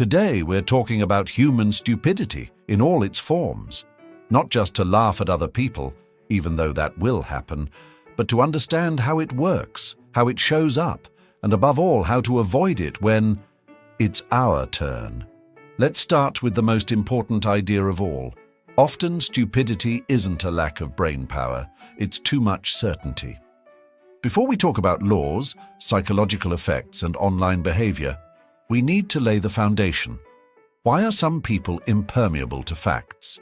Today we're talking about human stupidity in all its forms, not just to laugh at other people, even though that will happen, but to understand how it works, how it shows up, and above all, how to avoid it when it's our turn. Let's start with the most important idea of all. Often, stupidity isn't a lack of brain power, it's too much certainty. Before we talk about laws, psychological effects, and online behavior, we need to lay the foundation. Why are some people impermeable to facts?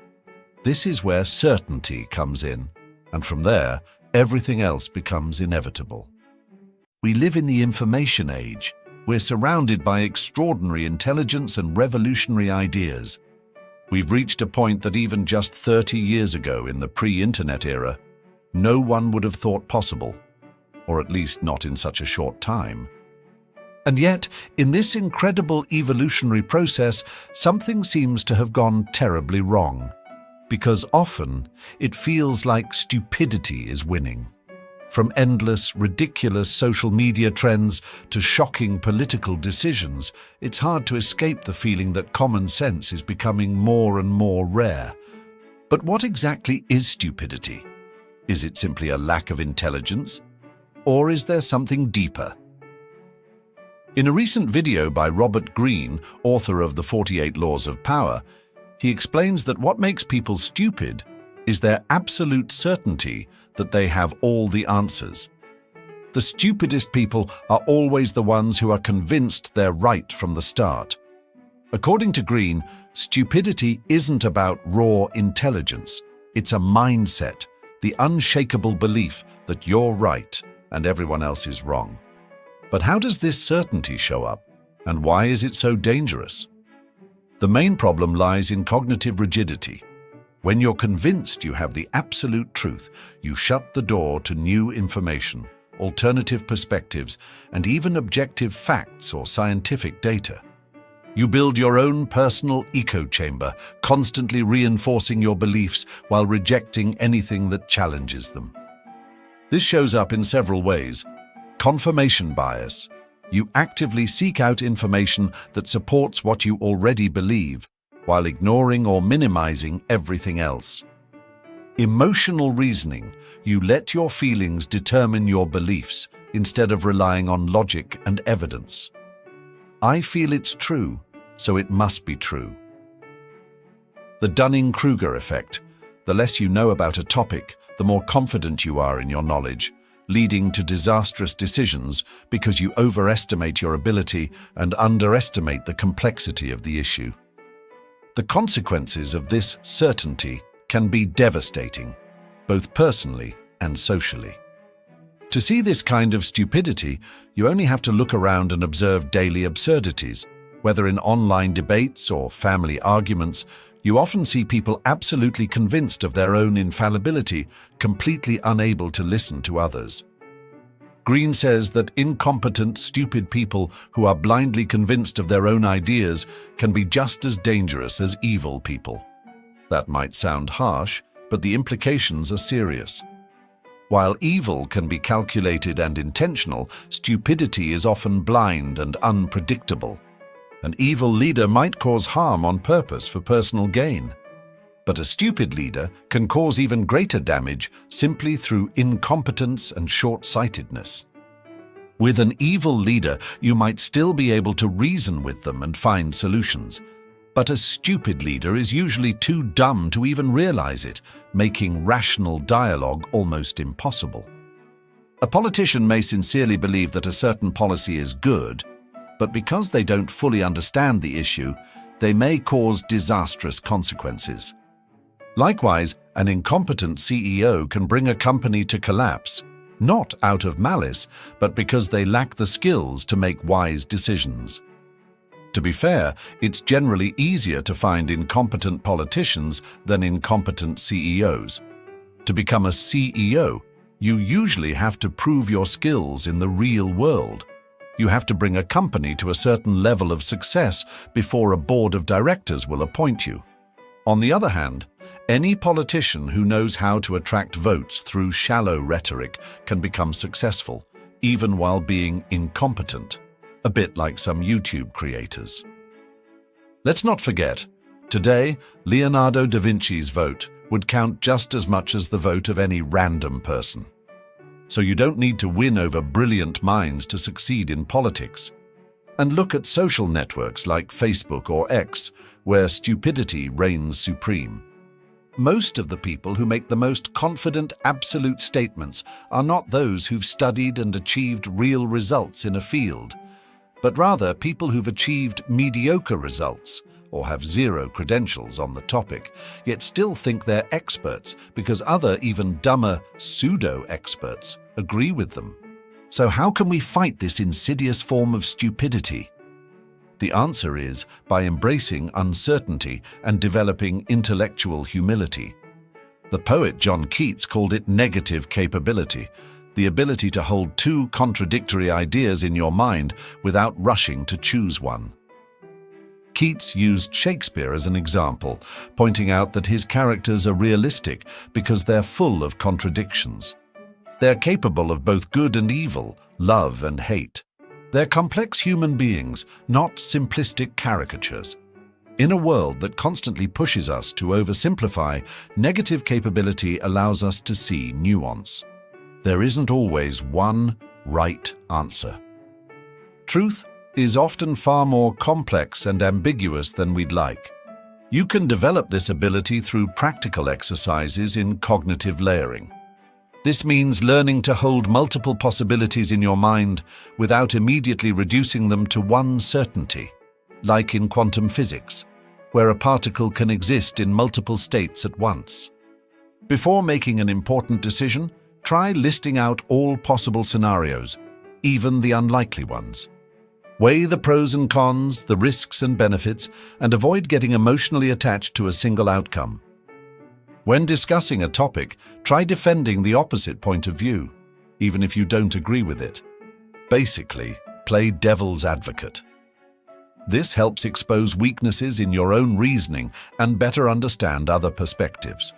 This is where certainty comes in, and from there, everything else becomes inevitable. We live in the information age. We're surrounded by extraordinary intelligence and revolutionary ideas. We've reached a point that even just 30 years ago, in the pre-internet era, no one would have thought possible, or at least not in such a short time. And yet, in this incredible evolutionary process, something seems to have gone terribly wrong, because often it feels like stupidity is winning. From endless, ridiculous social media trends to shocking political decisions, it's hard to escape the feeling that common sense is becoming more and more rare. But what exactly is stupidity? Is it simply a lack of intelligence? Or is there something deeper? In a recent video by Robert Greene, author of The 48 Laws of Power, he explains that what makes people stupid is their absolute certainty that they have all the answers. The stupidest people are always the ones who are convinced they're right from the start. According to Greene, stupidity isn't about raw intelligence. It's a mindset, the unshakable belief that you're right and everyone else is wrong. But how does this certainty show up, and why is it so dangerous? The main problem lies in cognitive rigidity. When you're convinced you have the absolute truth, you shut the door to new information, alternative perspectives, and even objective facts or scientific data. You build your own personal echo chamber, constantly reinforcing your beliefs while rejecting anything that challenges them. This shows up in several ways. Confirmation bias. You actively seek out information that supports what you already believe, while ignoring or minimizing everything else. Emotional reasoning. You let your feelings determine your beliefs instead of relying on logic and evidence. I feel it's true, so it must be true. The Dunning-Kruger effect. The less you know about a topic, the more confident you are in your knowledge, leading to disastrous decisions because you overestimate your ability and underestimate the complexity of the issue. The consequences of this certainty can be devastating, both personally and socially. To see this kind of stupidity, you only have to look around and observe daily absurdities. Whether in online debates or family arguments, you often see people absolutely convinced of their own infallibility, completely unable to listen to others. Greene says that incompetent, stupid people who are blindly convinced of their own ideas can be just as dangerous as evil people. That might sound harsh, but the implications are serious. While evil can be calculated and intentional, stupidity is often blind and unpredictable. An evil leader might cause harm on purpose for personal gain. But a stupid leader can cause even greater damage simply through incompetence and short-sightedness. With an evil leader, you might still be able to reason with them and find solutions. But a stupid leader is usually too dumb to even realize it, making rational dialogue almost impossible. A politician may sincerely believe that a certain policy is good, but because they don't fully understand the issue, they may cause disastrous consequences. Likewise, an incompetent CEO can bring a company to collapse, not out of malice, but because they lack the skills to make wise decisions. To be fair, it's generally easier to find incompetent politicians than incompetent CEOs. To become a CEO, you usually have to prove your skills in the real world. You have to bring a company to a certain level of success before a board of directors will appoint you. On the other hand, any politician who knows how to attract votes through shallow rhetoric can become successful, even while being incompetent, a bit like some YouTube creators. Let's not forget, today, Leonardo da Vinci's vote would count just as much as the vote of any random person. So you don't need to win over brilliant minds to succeed in politics. And look at social networks like Facebook or X, where stupidity reigns supreme. Most of the people who make the most confident, absolute statements are not those who've studied and achieved real results in a field, but rather people who've achieved mediocre results or have zero credentials on the topic, yet still think they're experts because other, even dumber, pseudo-experts agree with them. So how can we fight this insidious form of stupidity? The answer is by embracing uncertainty and developing intellectual humility. The poet John Keats called it negative capability, the ability to hold two contradictory ideas in your mind without rushing to choose one. Keats used Shakespeare as an example, pointing out that his characters are realistic because they're full of contradictions. They're capable of both good and evil, love and hate. They're complex human beings, not simplistic caricatures. In a world that constantly pushes us to oversimplify, negative capability allows us to see nuance. There isn't always one right answer. Truth is often far more complex and ambiguous than we'd like. You can develop this ability through practical exercises in cognitive layering. This means learning to hold multiple possibilities in your mind without immediately reducing them to one certainty, like in quantum physics, where a particle can exist in multiple states at once. Before making an important decision, try listing out all possible scenarios, even the unlikely ones. Weigh the pros and cons, the risks and benefits, and avoid getting emotionally attached to a single outcome. When discussing a topic, try defending the opposite point of view, even if you don't agree with it. Basically, play devil's advocate. This helps expose weaknesses in your own reasoning and better understand other perspectives.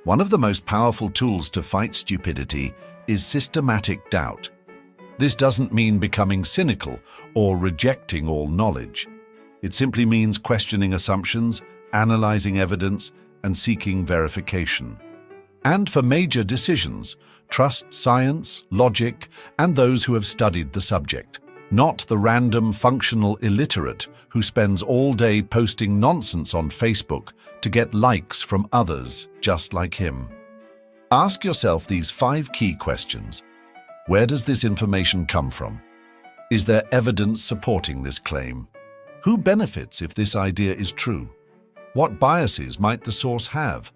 One of the most powerful tools to fight stupidity is systematic doubt. This doesn't mean becoming cynical or rejecting all knowledge. It simply means questioning assumptions, analyzing evidence, and seeking verification. And for major decisions, trust science, logic, and those who have studied the subject, not the random functional illiterate who spends all day posting nonsense on Facebook to get likes from others just like him. Ask yourself these 5 key questions. Where does this information come from? Is there evidence supporting this claim? Who benefits if this idea is true? What biases might the source have?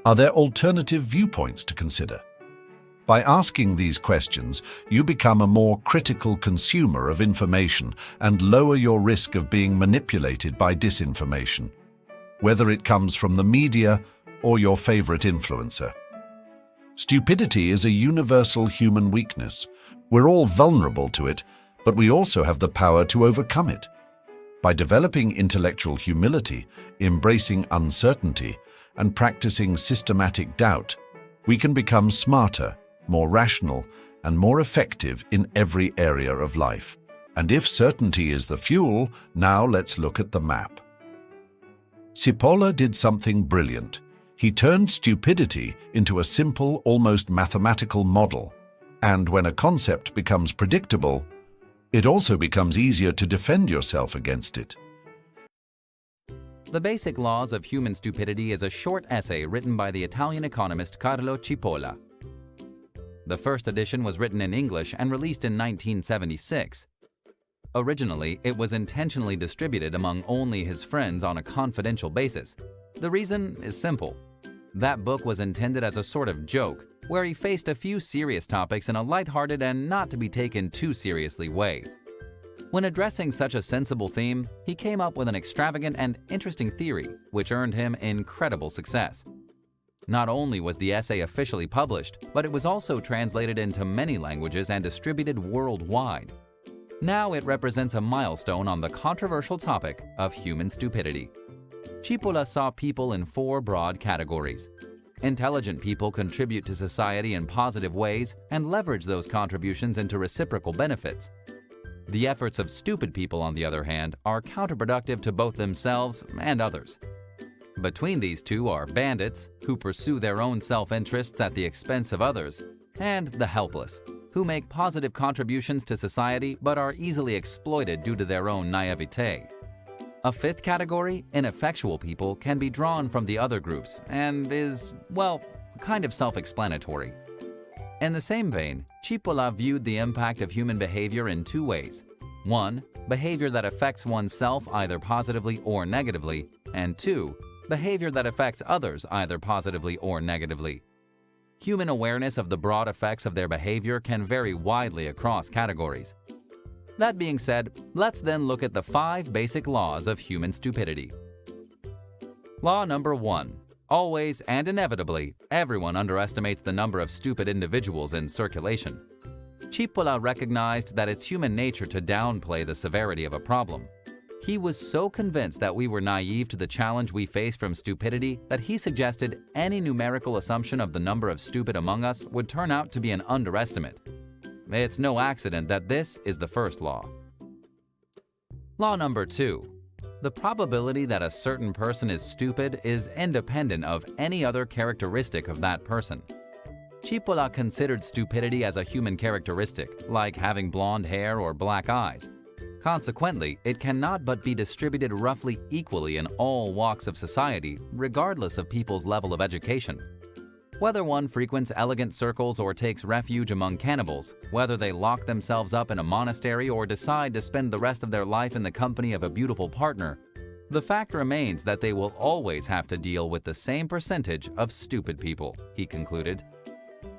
Are there alternative viewpoints to consider? By asking these questions, you become a more critical consumer of information and lower your risk of being manipulated by disinformation, whether it comes from the media or your favorite influencer. Stupidity is a universal human weakness. We're all vulnerable to it, but we also have the power to overcome it. By developing intellectual humility, embracing uncertainty, and practicing systematic doubt, we can become smarter, more rational, and more effective in every area of life. And if certainty is the fuel, now let's look at the map. Cipolla did something brilliant. He turned stupidity into a simple, almost mathematical model. And when a concept becomes predictable, it also becomes easier to defend yourself against it. The Basic Laws of Human Stupidity is a short essay written by the Italian economist Carlo Cipolla. The first edition was written in English and released in 1976. Originally, it was intentionally distributed among only his friends on a confidential basis. The reason is simple. That book was intended as a sort of joke, where he faced a few serious topics in a lighthearted and not to be taken too seriously way. When addressing such a sensible theme, he came up with an extravagant and interesting theory, which earned him incredible success. Not only was the essay officially published, but it was also translated into many languages and distributed worldwide. Now it represents a milestone on the controversial topic of human stupidity. Cipolla saw people in 4 broad categories. Intelligent people contribute to society in positive ways and leverage those contributions into reciprocal benefits. The efforts of stupid people, on the other hand, are counterproductive to both themselves and others. Between these two are bandits, who pursue their own self-interests at the expense of others, and the helpless, who make positive contributions to society but are easily exploited due to their own naivete. A fifth category, ineffectual people, can be drawn from the other groups and is, well, kind of self-explanatory. In the same vein, Cipolla viewed the impact of human behavior in two ways. 1. Behavior that affects oneself either positively or negatively, and 2. Behavior that affects others either positively or negatively. Human awareness of the broad effects of their behavior can vary widely across categories. That being said, let's then look at the 5 basic laws of human stupidity. Law number 1. Always and inevitably, everyone underestimates the number of stupid individuals in circulation. Cipolla recognized that it's human nature to downplay the severity of a problem. He was so convinced that we were naive to the challenge we face from stupidity that he suggested any numerical assumption of the number of stupid among us would turn out to be an underestimate. It's no accident that this is the first law. Law number 2. The probability that a certain person is stupid is independent of any other characteristic of that person. Cipolla considered stupidity as a human characteristic, like having blonde hair or black eyes. Consequently, it cannot but be distributed roughly equally in all walks of society, regardless of people's level of education. Whether one frequents elegant circles or takes refuge among cannibals, whether they lock themselves up in a monastery or decide to spend the rest of their life in the company of a beautiful partner, the fact remains that they will always have to deal with the same percentage of stupid people, he concluded.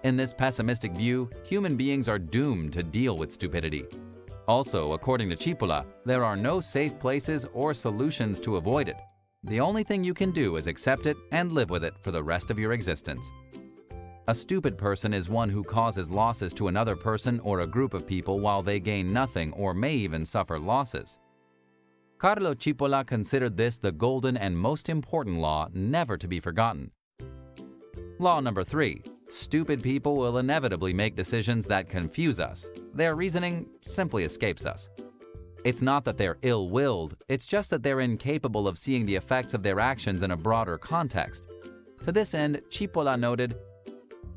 In this pessimistic view, human beings are doomed to deal with stupidity. Also, according to Cipolla, there are no safe places or solutions to avoid it. The only thing you can do is accept it and live with it for the rest of your existence. A stupid person is one who causes losses to another person or a group of people while they gain nothing or may even suffer losses. Carlo Cipolla considered this the golden and most important law never to be forgotten. Law number 3. Stupid people will inevitably make decisions that confuse us. Their reasoning simply escapes us. It's not that they're ill-willed, it's just that they're incapable of seeing the effects of their actions in a broader context. To this end, Cipolla noted,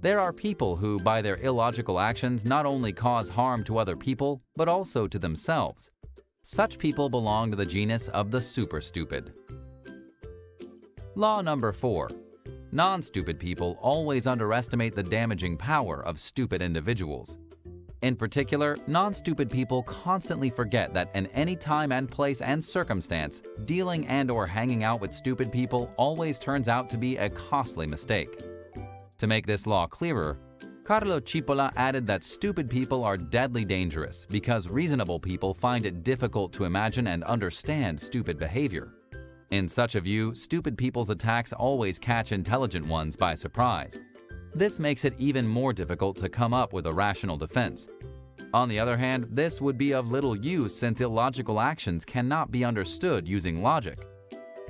"There are people who, by their illogical actions, not only cause harm to other people, but also to themselves. Such people belong to the genus of the super-stupid." Law number 4. Non-stupid people always underestimate the damaging power of stupid individuals. In particular, non-stupid people constantly forget that in any time and place and circumstance, dealing and/or hanging out with stupid people always turns out to be a costly mistake. To make this law clearer, Carlo Cipolla added that stupid people are deadly dangerous because reasonable people find it difficult to imagine and understand stupid behavior. In such a view, stupid people's attacks always catch intelligent ones by surprise. This makes it even more difficult to come up with a rational defense. On the other hand, this would be of little use since illogical actions cannot be understood using logic.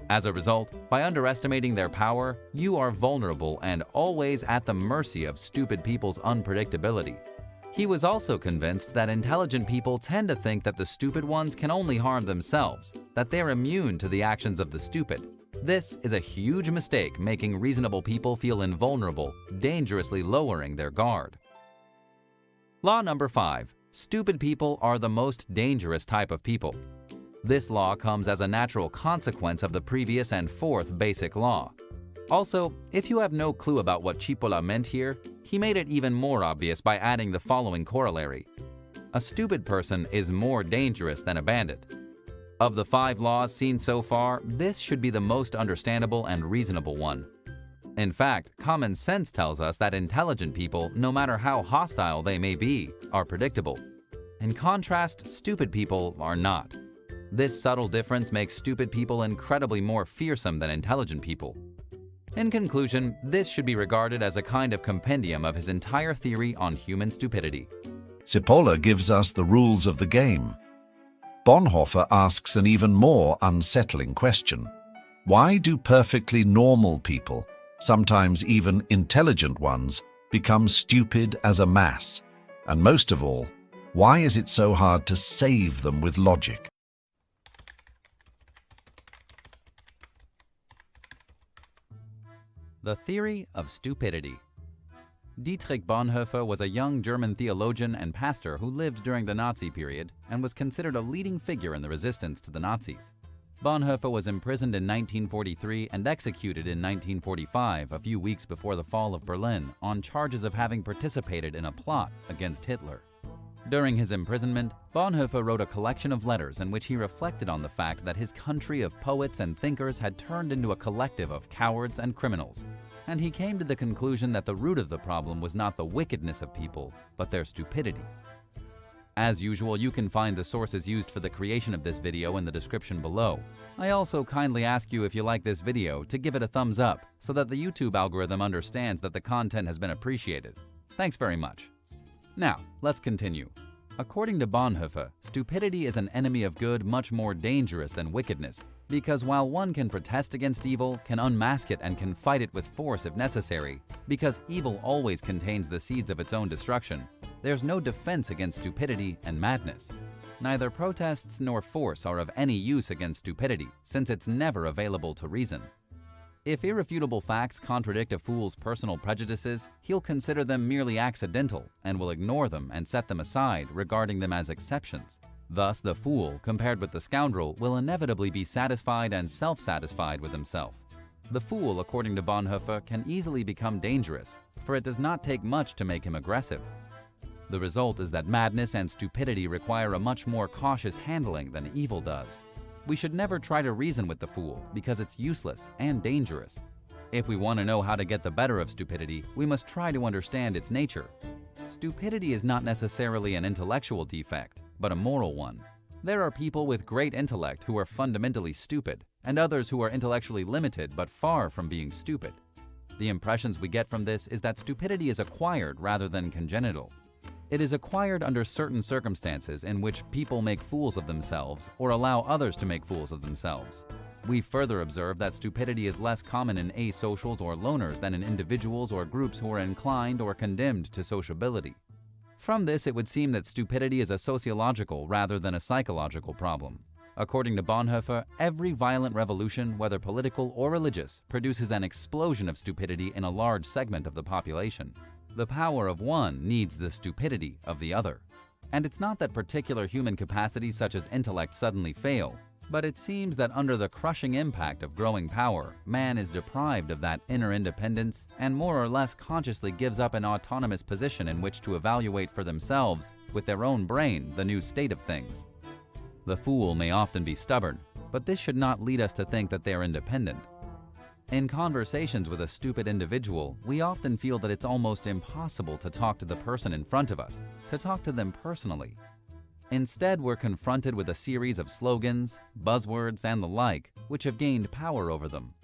As a result, by underestimating their power, you are vulnerable and always at the mercy of stupid people's unpredictability. He was also convinced that intelligent people tend to think that the stupid ones can only harm themselves, that they're immune to the actions of the stupid. This is a huge mistake, making reasonable people feel invulnerable, dangerously lowering their guard. Law number 5. Stupid people are the most dangerous type of people. This law comes as a natural consequence of the previous and 4th basic law. Also, if you have no clue about what Cipolla meant here, he made it even more obvious by adding the following corollary. A stupid person is more dangerous than a bandit. Of the 5 laws seen so far, this should be the most understandable and reasonable one. In fact, common sense tells us that intelligent people, no matter how hostile they may be, are predictable. In contrast, stupid people are not. This subtle difference makes stupid people incredibly more fearsome than intelligent people. In conclusion, this should be regarded as a kind of compendium of his entire theory on human stupidity. Cipolla gives us the rules of the game. Bonhoeffer asks an even more unsettling question. Why do perfectly normal people, sometimes even intelligent ones, become stupid as a mass? And most of all, Why is it so hard to save them with logic? The theory of stupidity. Dietrich Bonhoeffer was a young German theologian and pastor who lived during the Nazi period and was considered a leading figure in the resistance to the Nazis. Bonhoeffer was imprisoned in 1943 and executed in 1945, a few weeks before the fall of Berlin, on charges of having participated in a plot against Hitler. During his imprisonment, Bonhoeffer wrote a collection of letters in which he reflected on the fact that his country of poets and thinkers had turned into a collective of cowards and criminals, and he came to the conclusion that the root of the problem was not the wickedness of people, but their stupidity. As usual, you can find the sources used for the creation of this video in the description below. I also kindly ask you, if you like this video, to give it a thumbs up so that the YouTube algorithm understands that the content has been appreciated. Thanks very much. Now, let's continue. According to Bonhoeffer, stupidity is an enemy of good much more dangerous than wickedness, because while one can protest against evil, can unmask it and can fight it with force if necessary, because evil always contains the seeds of its own destruction, there's no defense against stupidity and madness. Neither protests nor force are of any use against stupidity, since it's never available to reason. If irrefutable facts contradict a fool's personal prejudices, he'll consider them merely accidental and will ignore them and set them aside, regarding them as exceptions. Thus, the fool, compared with the scoundrel, will inevitably be satisfied and self-satisfied with himself. The fool, according to Bonhoeffer, can easily become dangerous, for it does not take much to make him aggressive. The result is that madness and stupidity require a much more cautious handling than evil does. We should never try to reason with the fool, because it's useless and dangerous. If we want to know how to get the better of stupidity, we must try to understand its nature. Stupidity is not necessarily an intellectual defect, but a moral one. There are people with great intellect who are fundamentally stupid, and others who are intellectually limited but far from being stupid. The impressions we get from this is that stupidity is acquired rather than congenital. It is acquired under certain circumstances in which people make fools of themselves or allow others to make fools of themselves. We further observe that stupidity is less common in asocials or loners than in individuals or groups who are inclined or condemned to sociability. From this, it would seem that stupidity is a sociological rather than a psychological problem. According to Bonhoeffer, every violent revolution, whether political or religious, produces an explosion of stupidity in a large segment of the population. The power of one needs the stupidity of the other. And it's not that particular human capacities such as intellect suddenly fail, but it seems that under the crushing impact of growing power, man is deprived of that inner independence and more or less consciously gives up an autonomous position in which to evaluate for themselves, with their own brain, the new state of things. The fool may often be stubborn, but this should not lead us to think that they are independent. In conversations with a stupid individual, we often feel that it's almost impossible to talk to the person in front of us, to talk to them personally. Instead, we're confronted with a series of slogans, buzzwords, and the like, which have gained power over them.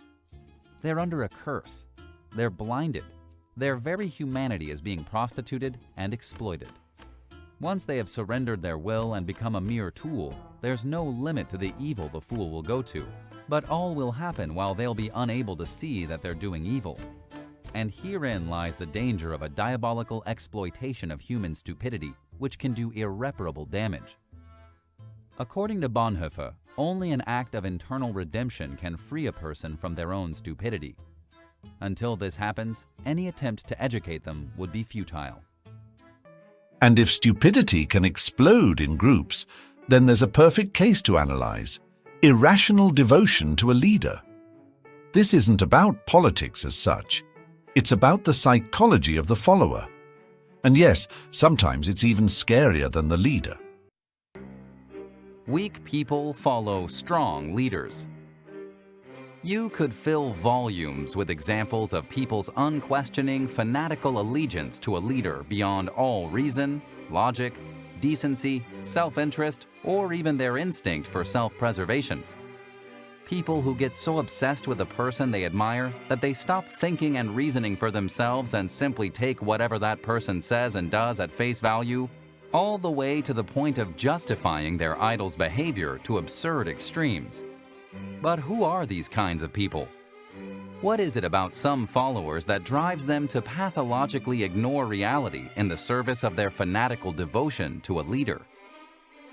They're under a curse. They're blinded. Their very humanity is being prostituted and exploited. Once they have surrendered their will and become a mere tool, there's no limit to the evil the fool will go to. But all will happen while they'll be unable to see that they're doing evil. And herein lies the danger of a diabolical exploitation of human stupidity, which can do irreparable damage. According to Bonhoeffer, only an act of internal redemption can free a person from their own stupidity. Until this happens, any attempt to educate them would be futile. And if stupidity can explode in groups, then there's a perfect case to analyze: irrational devotion to a leader. This isn't about politics as such. It's about the psychology of the follower. And yes, sometimes it's even scarier than the leader. Weak people follow strong leaders. You could fill volumes with examples of people's unquestioning, fanatical allegiance to a leader beyond all reason, logic, decency, self-interest, or even their instinct for self-preservation. People who get so obsessed with a person they admire that they stop thinking and reasoning for themselves and simply take whatever that person says and does at face value, all the way to the point of justifying their idol's behavior to absurd extremes. But who are these kinds of people? What is it about some followers that drives them to pathologically ignore reality in the service of their fanatical devotion to a leader?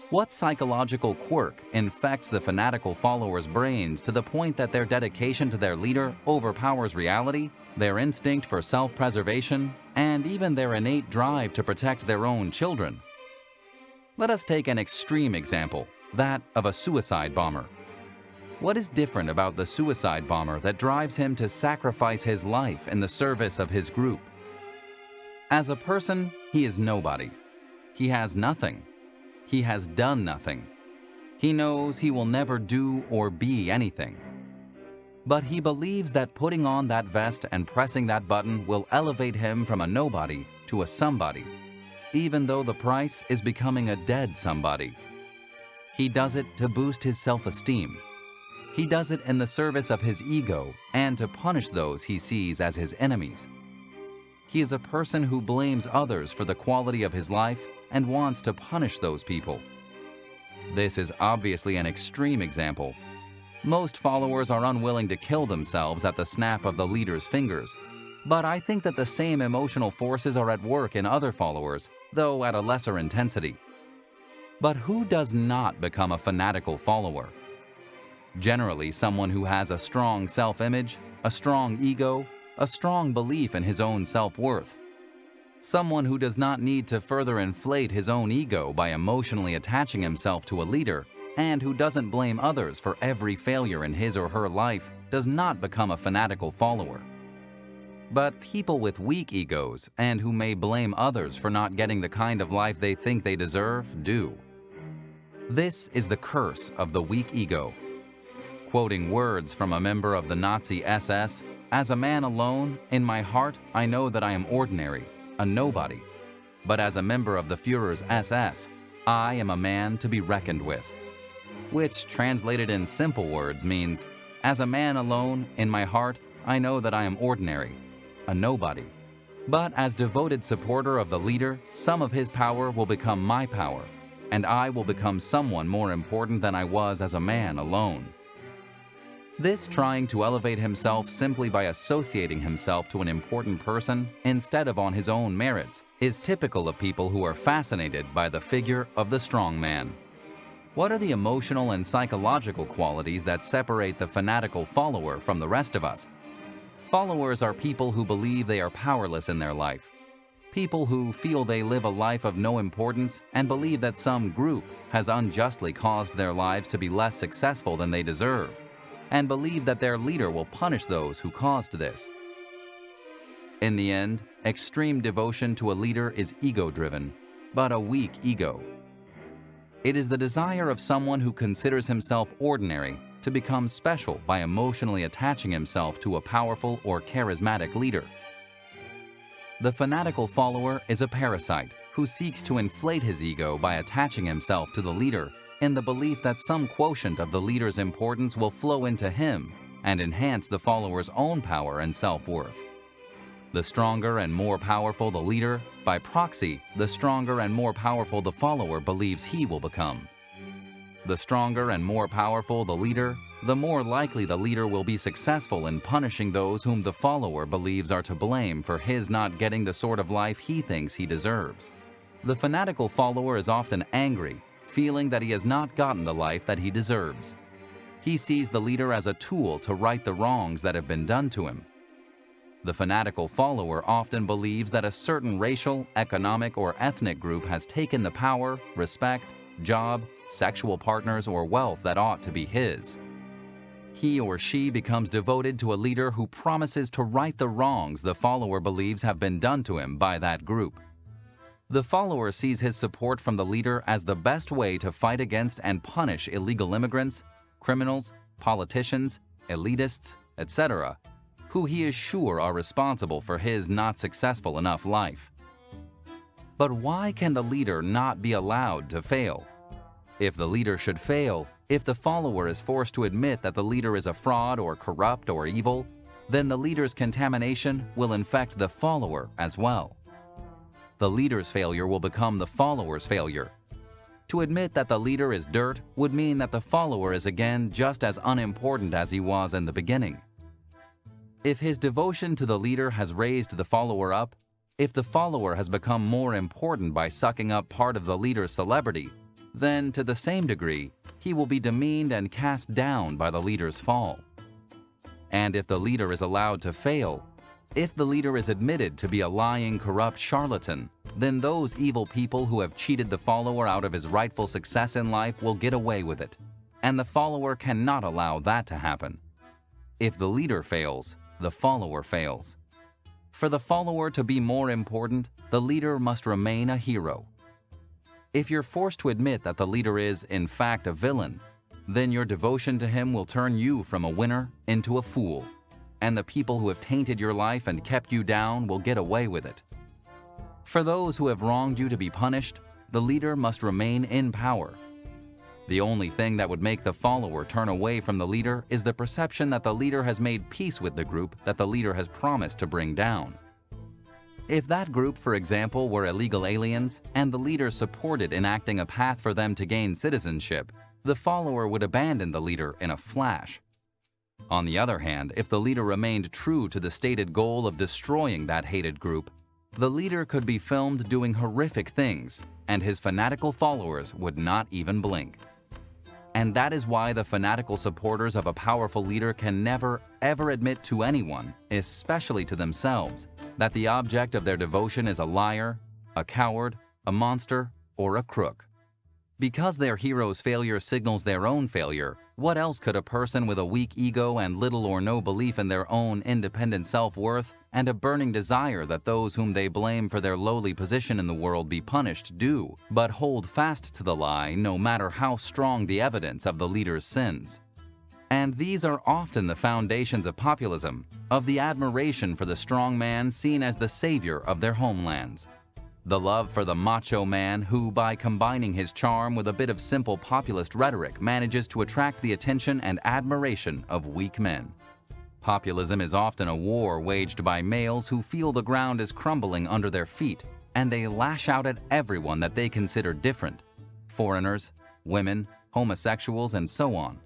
What psychological quirk infects the fanatical followers' brains to the point that their dedication to their leader overpowers reality, their instinct for self-preservation, and even their innate drive to protect their own children? Let us take an extreme example, that of a suicide bomber. What is different about the suicide bomber that drives him to sacrifice his life in the service of his group? As a person, he is nobody. He has nothing. He has done nothing. He knows he will never do or be anything. But he believes that putting on that vest and pressing that button will elevate him from a nobody to a somebody, even though the price is becoming a dead somebody. He does it to boost his self-esteem. He does it in the service of his ego and to punish those he sees as his enemies. He is a person who blames others for the quality of his life and wants to punish those people. This is obviously an extreme example. Most followers are unwilling to kill themselves at the snap of the leader's fingers, but I think that the same emotional forces are at work in other followers, though at a lesser intensity. But who does not become a fanatical follower? Generally, someone who has a strong self-image, a strong ego, a strong belief in his own self-worth. Someone who does not need to further inflate his own ego by emotionally attaching himself to a leader, and who doesn't blame others for every failure in his or her life, does not become a fanatical follower. But people with weak egos and who may blame others for not getting the kind of life they think they deserve do. This is the curse of the weak ego. Quoting words from a member of the Nazi SS, "As a man alone, in my heart, I know that I am ordinary, a nobody. But as a member of the Führer's SS, I am a man to be reckoned with." Which, translated in simple words, means, as a man alone, in my heart, I know that I am ordinary, a nobody. But as devoted supporter of the leader, some of his power will become my power, and I will become someone more important than I was as a man alone. This trying to elevate himself simply by associating himself to an important person instead of on his own merits is typical of people who are fascinated by the figure of the strong man. What are the emotional and psychological qualities that separate the fanatical follower from the rest of us? Followers are people who believe they are powerless in their life. People who feel they live a life of no importance and believe that some group has unjustly caused their lives to be less successful than they deserve, and believe that their leader will punish those who caused this. In the end, extreme devotion to a leader is ego-driven, but a weak ego. It is the desire of someone who considers himself ordinary to become special by emotionally attaching himself to a powerful or charismatic leader. The fanatical follower is a parasite who seeks to inflate his ego by attaching himself to the leader in the belief that some quotient of the leader's importance will flow into him and enhance the follower's own power and self-worth. The stronger and more powerful the leader, by proxy, the stronger and more powerful the follower believes he will become. The stronger and more powerful the leader, the more likely the leader will be successful in punishing those whom the follower believes are to blame for his not getting the sort of life he thinks he deserves. The fanatical follower is often angry, feeling that he has not gotten the life that he deserves. He sees the leader as a tool to right the wrongs that have been done to him. The fanatical follower often believes that a certain racial, economic, or ethnic group has taken the power, respect, job, sexual partners, or wealth that ought to be his. He or she becomes devoted to a leader who promises to right the wrongs the follower believes have been done to him by that group. The follower sees his support from the leader as the best way to fight against and punish illegal immigrants, criminals, politicians, elitists, etc., who he is sure are responsible for his not successful enough life. But why can the leader not be allowed to fail? If the leader should fail, if the follower is forced to admit that the leader is a fraud or corrupt or evil, then the leader's contamination will infect the follower as well. The leader's failure will become the follower's failure. To admit that the leader is dirt would mean that the follower is again just as unimportant as he was in the beginning. If his devotion to the leader has raised the follower up, if the follower has become more important by sucking up part of the leader's celebrity, then to the same degree, he will be demeaned and cast down by the leader's fall. And if the leader is allowed to fail, if the leader is admitted to be a lying, corrupt charlatan, then those evil people who have cheated the follower out of his rightful success in life will get away with it, and the follower cannot allow that to happen. If the leader fails, the follower fails. For the follower to be more important, the leader must remain a hero. If you're forced to admit that the leader is, in fact, a villain, then your devotion to him will turn you from a winner into a fool, and the people who have tainted your life and kept you down will get away with it. For those who have wronged you to be punished, the leader must remain in power. The only thing that would make the follower turn away from the leader is the perception that the leader has made peace with the group that the leader has promised to bring down. If that group, for example, were illegal aliens and the leader supported enacting a path for them to gain citizenship, the follower would abandon the leader in a flash. On the other hand, if the leader remained true to the stated goal of destroying that hated group, the leader could be filmed doing horrific things, and his fanatical followers would not even blink. And that is why the fanatical supporters of a powerful leader can never, ever admit to anyone, especially to themselves, that the object of their devotion is a liar, a coward, a monster, or a crook. Because their hero's failure signals their own failure, what else could a person with a weak ego and little or no belief in their own independent self-worth and a burning desire that those whom they blame for their lowly position in the world be punished do, but hold fast to the lie no matter how strong the evidence of the leader's sins? And these are often the foundations of populism, of the admiration for the strong man seen as the savior of their homelands. The love for the macho man who, by combining his charm with a bit of simple populist rhetoric, manages to attract the attention and admiration of weak men. Populism is often a war waged by males who feel the ground is crumbling under their feet, and they lash out at everyone that they consider different: foreigners, women, homosexuals, and so on.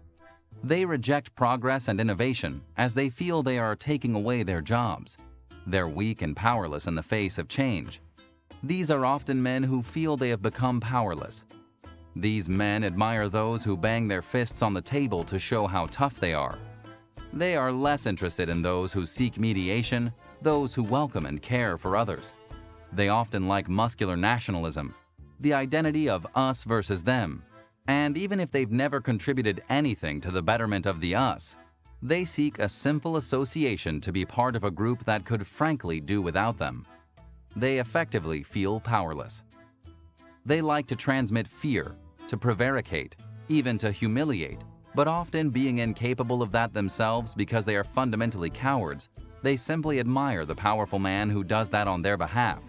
They reject progress and innovation as they feel they are taking away their jobs. They're weak and powerless in the face of change. These are often men who feel they have become powerless. These men admire those who bang their fists on the table to show how tough they are. They are less interested in those who seek mediation, those who welcome and care for others. They often like muscular nationalism, the identity of us versus them, and even if they've never contributed anything to the betterment of the us, they seek a simple association to be part of a group that could frankly do without them. They effectively feel powerless. They like to transmit fear, to prevaricate, even to humiliate, but often being incapable of that themselves because they are fundamentally cowards, they simply admire the powerful man who does that on their behalf,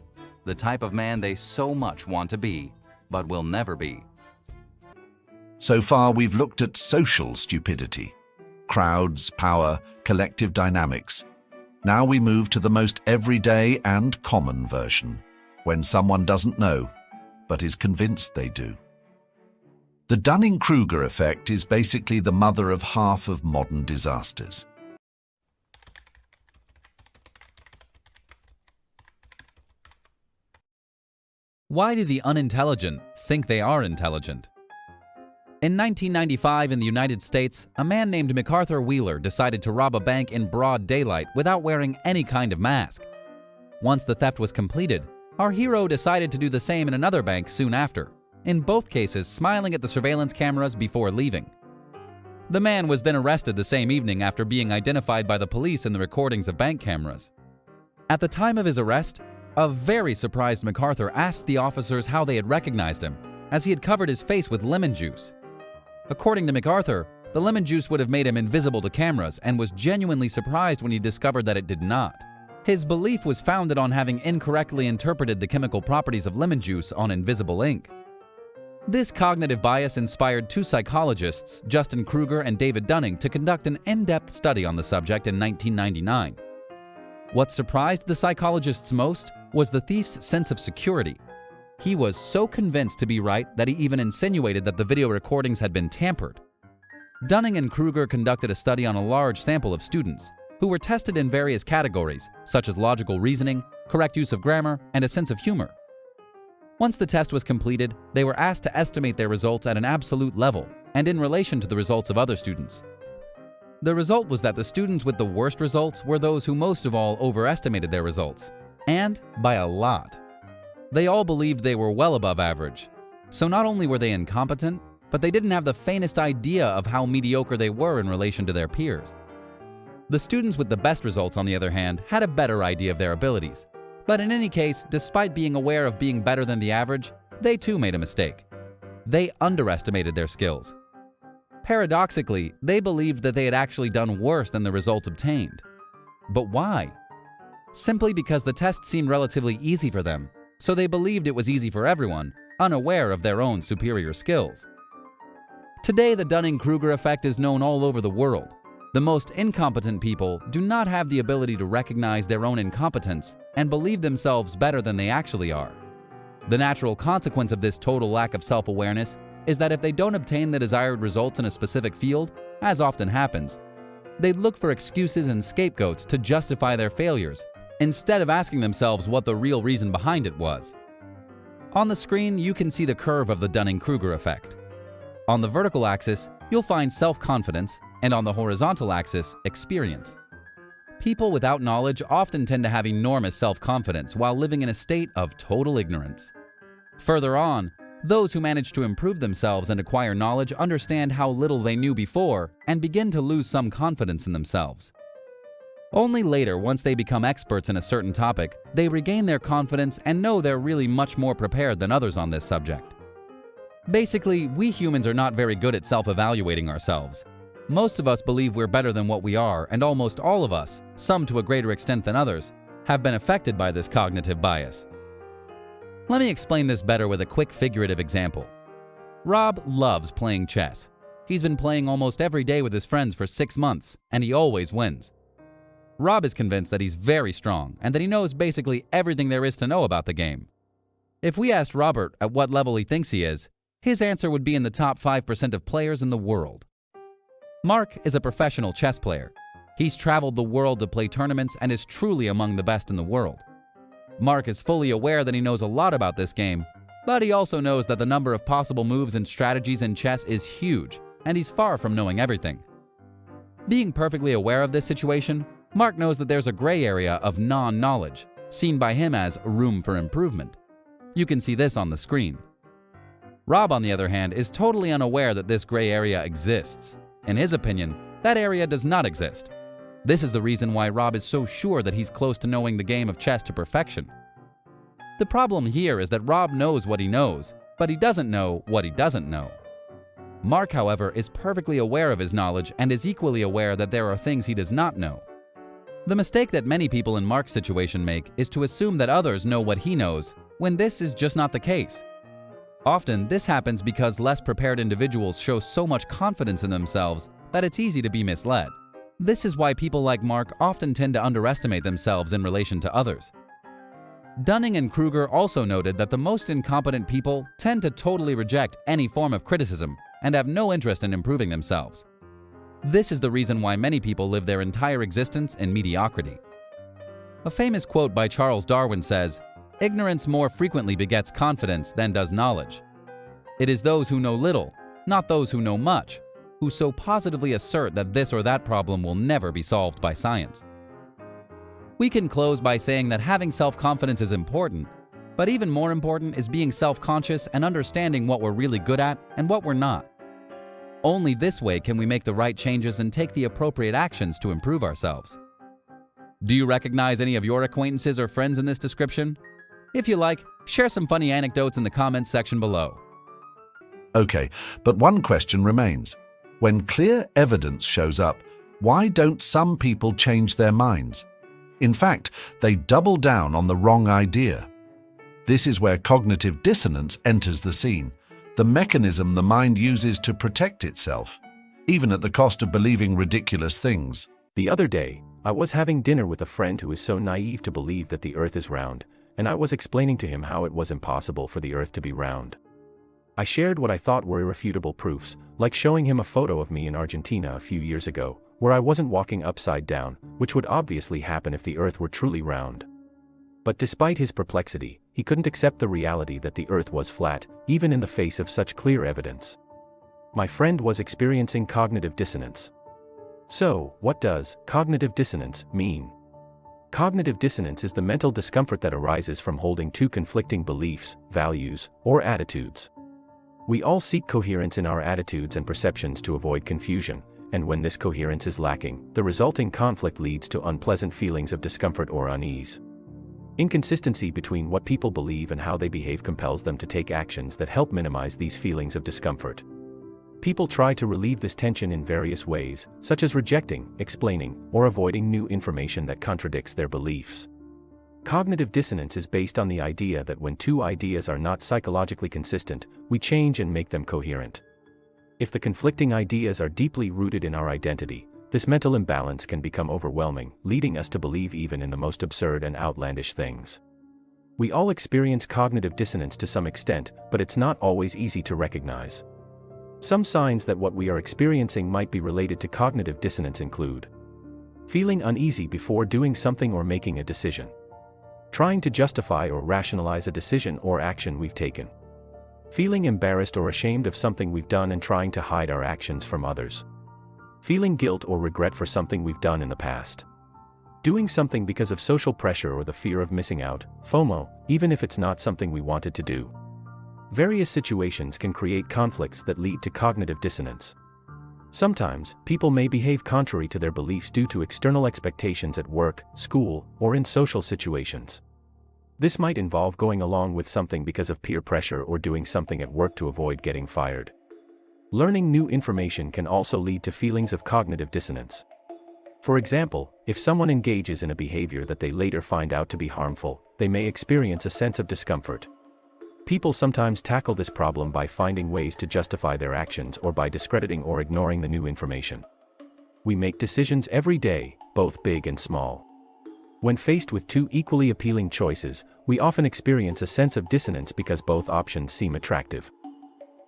the type of man they so much want to be, but will never be. So far, we've looked at social stupidity: crowds, power, collective dynamics. Now we move to the most everyday and common version, when someone doesn't know, but is convinced they do. The Dunning-Kruger effect is basically the mother of half of modern disasters. Why do the unintelligent think they are intelligent? In 1995 in the United States, a man named MacArthur Wheeler decided to rob a bank in broad daylight without wearing any kind of mask. Once the theft was completed, our hero decided to do the same in another bank soon after, in both cases smiling at the surveillance cameras before leaving. The man was then arrested the same evening after being identified by the police in the recordings of bank cameras. At the time of his arrest, a very surprised MacArthur asked the officers how they had recognized him, as he had covered his face with lemon juice. According to MacArthur, the lemon juice would have made him invisible to cameras and was genuinely surprised when he discovered that it did not. His belief was founded on having incorrectly interpreted the chemical properties of lemon juice on invisible ink. This cognitive bias inspired two psychologists, Justin Kruger and David Dunning, to conduct an in-depth study on the subject in 1999. What surprised the psychologists most was the thief's sense of security. He was so convinced to be right that he even insinuated that the video recordings had been tampered. Dunning and Kruger conducted a study on a large sample of students, who were tested in various categories, such as logical reasoning, correct use of grammar, and a sense of humor. Once the test was completed, they were asked to estimate their results at an absolute level and in relation to the results of other students. The result was that the students with the worst results were those who most of all overestimated their results, and by a lot. They all believed they were well above average. So not only were they incompetent, but they didn't have the faintest idea of how mediocre they were in relation to their peers. The students with the best results, on the other hand, had a better idea of their abilities. But in any case, despite being aware of being better than the average, they too made a mistake. They underestimated their skills. Paradoxically, they believed that they had actually done worse than the result obtained. But why? Simply because the test seemed relatively easy for them, so they believed it was easy for everyone, unaware of their own superior skills. Today, the Dunning-Kruger effect is known all over the world. The most incompetent people do not have the ability to recognize their own incompetence and believe themselves better than they actually are. The natural consequence of this total lack of self-awareness is that if they don't obtain the desired results in a specific field, as often happens, they look for excuses and scapegoats to justify their failures, instead of asking themselves what the real reason behind it was. On the screen, you can see the curve of the Dunning-Kruger effect. On the vertical axis, you'll find self-confidence, and on the horizontal axis, experience. People without knowledge often tend to have enormous self-confidence while living in a state of total ignorance. Further on, those who manage to improve themselves and acquire knowledge understand how little they knew before and begin to lose some confidence in themselves. Only later, once they become experts in a certain topic, they regain their confidence and know they're really much more prepared than others on this subject. Basically, we humans are not very good at self-evaluating ourselves. Most of us believe we're better than what we are, and almost all of us, some to a greater extent than others, have been affected by this cognitive bias. Let me explain this better with a quick figurative example. Rob loves playing chess. He's been playing almost every day with his friends for 6 months, and he always wins. Rob is convinced that he's very strong and that he knows basically everything there is to know about the game. If we asked Robert at what level he thinks he is, his answer would be in the top 5% of players in the world. Mark is a professional chess player. He's traveled the world to play tournaments and is truly among the best in the world. Mark is fully aware that he knows a lot about this game, but he also knows that the number of possible moves and strategies in chess is huge, and he's far from knowing everything. Being perfectly aware of this situation, Mark knows that there's a gray area of non-knowledge, seen by him as room for improvement. You can see this on the screen. Rob, on the other hand, is totally unaware that this gray area exists. In his opinion, that area does not exist. This is the reason why Rob is so sure that he's close to knowing the game of chess to perfection. The problem here is that Rob knows what he knows, but he doesn't know what he doesn't know. Mark, however, is perfectly aware of his knowledge and is equally aware that there are things he does not know. The mistake that many people in Mark's situation make is to assume that others know what he knows, when this is just not the case. Often, this happens because less prepared individuals show so much confidence in themselves that it's easy to be misled. This is why people like Mark often tend to underestimate themselves in relation to others. Dunning and Kruger also noted that the most incompetent people tend to totally reject any form of criticism and have no interest in improving themselves. This is the reason why many people live their entire existence in mediocrity. A famous quote by Charles Darwin says, "Ignorance more frequently begets confidence than does knowledge. It is those who know little, not those who know much, who so positively assert that this or that problem will never be solved by science." We can close by saying that having self-confidence is important, but even more important is being self-conscious and understanding what we're really good at and what we're not. Only this way can we make the right changes and take the appropriate actions to improve ourselves. Do you recognize any of your acquaintances or friends in this description? If you like, share some funny anecdotes in the comments section below. Okay, but one question remains. When clear evidence shows up, why don't some people change their minds? In fact, they double down on the wrong idea. This is where cognitive dissonance enters the scene, the mechanism the mind uses to protect itself, even at the cost of believing ridiculous things. The other day, I was having dinner with a friend who is so naive to believe that the earth is round, and I was explaining to him how it was impossible for the earth to be round. I shared what I thought were irrefutable proofs, like showing him a photo of me in Argentina a few years ago, where I wasn't walking upside down, which would obviously happen if the Earth were truly round. But despite his perplexity, he couldn't accept the reality that the Earth was flat, even in the face of such clear evidence. My friend was experiencing cognitive dissonance. So, what does cognitive dissonance mean? Cognitive dissonance is the mental discomfort that arises from holding two conflicting beliefs, values, or attitudes. We all seek coherence in our attitudes and perceptions to avoid confusion, and when this coherence is lacking, the resulting conflict leads to unpleasant feelings of discomfort or unease. Inconsistency between what people believe and how they behave compels them to take actions that help minimize these feelings of discomfort. People try to relieve this tension in various ways, such as rejecting, explaining, or avoiding new information that contradicts their beliefs. Cognitive dissonance is based on the idea that when two ideas are not psychologically consistent, we change and make them coherent. If the conflicting ideas are deeply rooted in our identity, this mental imbalance can become overwhelming, leading us to believe even in the most absurd and outlandish things. We all experience cognitive dissonance to some extent, but it's not always easy to recognize. Some signs that what we are experiencing might be related to cognitive dissonance include feeling uneasy before doing something or making a decision, trying to justify or rationalize a decision or action we've taken, feeling embarrassed or ashamed of something we've done and trying to hide our actions from others, feeling guilt or regret for something we've done in the past, doing something because of social pressure or the fear of missing out, FOMO, even if it's not something we wanted to do. Various situations can create conflicts that lead to cognitive dissonance. Sometimes, people may behave contrary to their beliefs due to external expectations at work, school, or in social situations. This might involve going along with something because of peer pressure or doing something at work to avoid getting fired. Learning new information can also lead to feelings of cognitive dissonance. For example, if someone engages in a behavior that they later find out to be harmful, they may experience a sense of discomfort. People sometimes tackle this problem by finding ways to justify their actions or by discrediting or ignoring the new information. We make decisions every day, both big and small. When faced with two equally appealing choices, we often experience a sense of dissonance because both options seem attractive.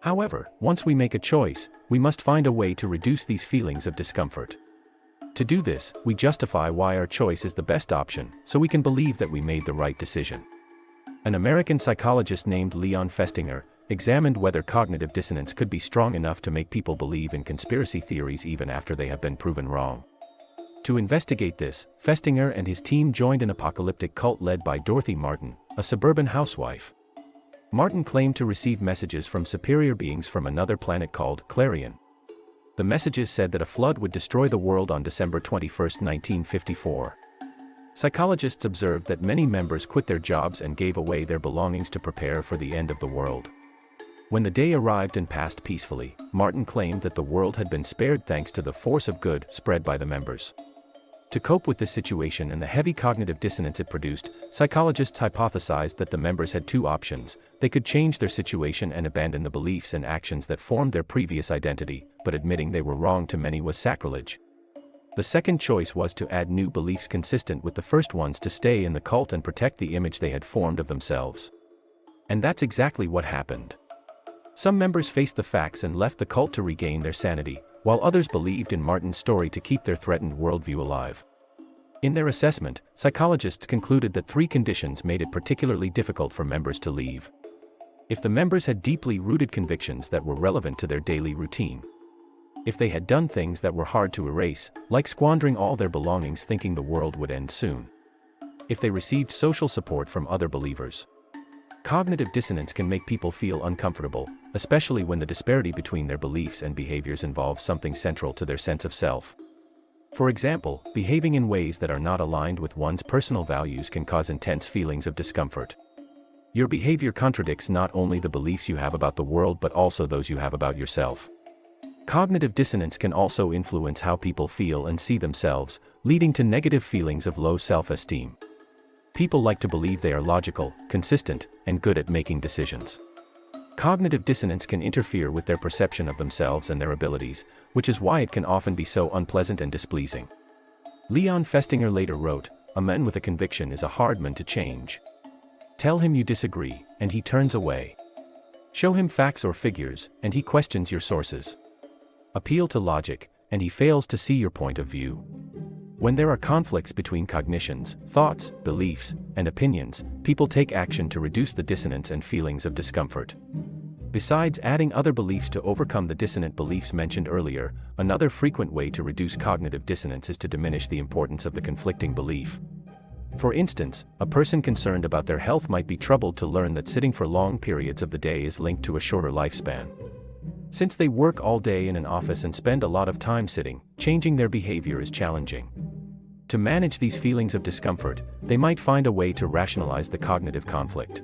However, once we make a choice, we must find a way to reduce these feelings of discomfort. To do this, we justify why our choice is the best option, so we can believe that we made the right decision. An American psychologist named Leon Festinger examined whether cognitive dissonance could be strong enough to make people believe in conspiracy theories even after they have been proven wrong. To investigate this, Festinger and his team joined an apocalyptic cult led by Dorothy Martin, a suburban housewife. Martin claimed to receive messages from superior beings from another planet called Clarion. The messages said that a flood would destroy the world on December 21, 1954. Psychologists observed that many members quit their jobs and gave away their belongings to prepare for the end of the world. When the day arrived and passed peacefully, Martin claimed that the world had been spared thanks to the force of good spread by the members. To cope with this situation and the heavy cognitive dissonance it produced, psychologists hypothesized that the members had two options. They could change their situation and abandon the beliefs and actions that formed their previous identity, but admitting they were wrong to many was sacrilege. The second choice was to add new beliefs consistent with the first ones to stay in the cult and protect the image they had formed of themselves. And that's exactly what happened. Some members faced the facts and left the cult to regain their sanity, while others believed in Martin's story to keep their threatened worldview alive. In their assessment, psychologists concluded that three conditions made it particularly difficult for members to leave. If the members had deeply rooted convictions that were relevant to their daily routine, if they had done things that were hard to erase, like squandering all their belongings thinking the world would end soon, if they received social support from other believers. Cognitive dissonance can make people feel uncomfortable, especially when the disparity between their beliefs and behaviors involves something central to their sense of self. For example, behaving in ways that are not aligned with one's personal values can cause intense feelings of discomfort. Your behavior contradicts not only the beliefs you have about the world but also those you have about yourself. Cognitive dissonance can also influence how people feel and see themselves, leading to negative feelings of low self-esteem. People like to believe they are logical, consistent, and good at making decisions. Cognitive dissonance can interfere with their perception of themselves and their abilities, which is why it can often be so unpleasant and displeasing. Leon Festinger later wrote, "A man with a conviction is a hard man to change. Tell him you disagree, and he turns away. Show him facts or figures, and he questions your sources. Appeal to logic, and he fails to see your point of view. When there are conflicts between cognitions, thoughts, beliefs, and opinions, people take action to reduce the dissonance and feelings of discomfort. Besides adding other beliefs to overcome the dissonant beliefs mentioned earlier, another frequent way to reduce cognitive dissonance is to diminish the importance of the conflicting belief. For instance, a person concerned about their health might be troubled to learn that sitting for long periods of the day is linked to a shorter lifespan. Since they work all day in an office and spend a lot of time sitting, changing their behavior is challenging. To manage these feelings of discomfort, they might find a way to rationalize the cognitive conflict.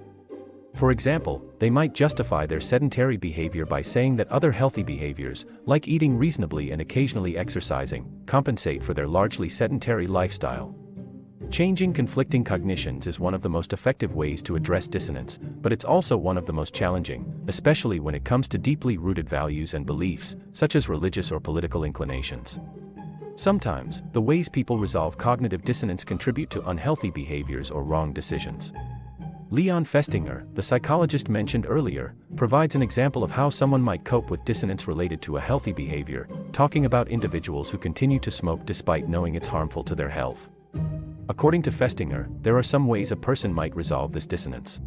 For example, they might justify their sedentary behavior by saying that other healthy behaviors, like eating reasonably and occasionally exercising, compensate for their largely sedentary lifestyle. Changing conflicting cognitions is one of the most effective ways to address dissonance, but it's also one of the most challenging, especially when it comes to deeply rooted values and beliefs, such as religious or political inclinations. Sometimes, the ways people resolve cognitive dissonance contribute to unhealthy behaviors or wrong decisions. Leon Festinger, the psychologist mentioned earlier, provides an example of how someone might cope with dissonance related to a healthy behavior, talking about individuals who continue to smoke despite knowing it's harmful to their health. According to Festinger, there are some ways a person might resolve this dissonance.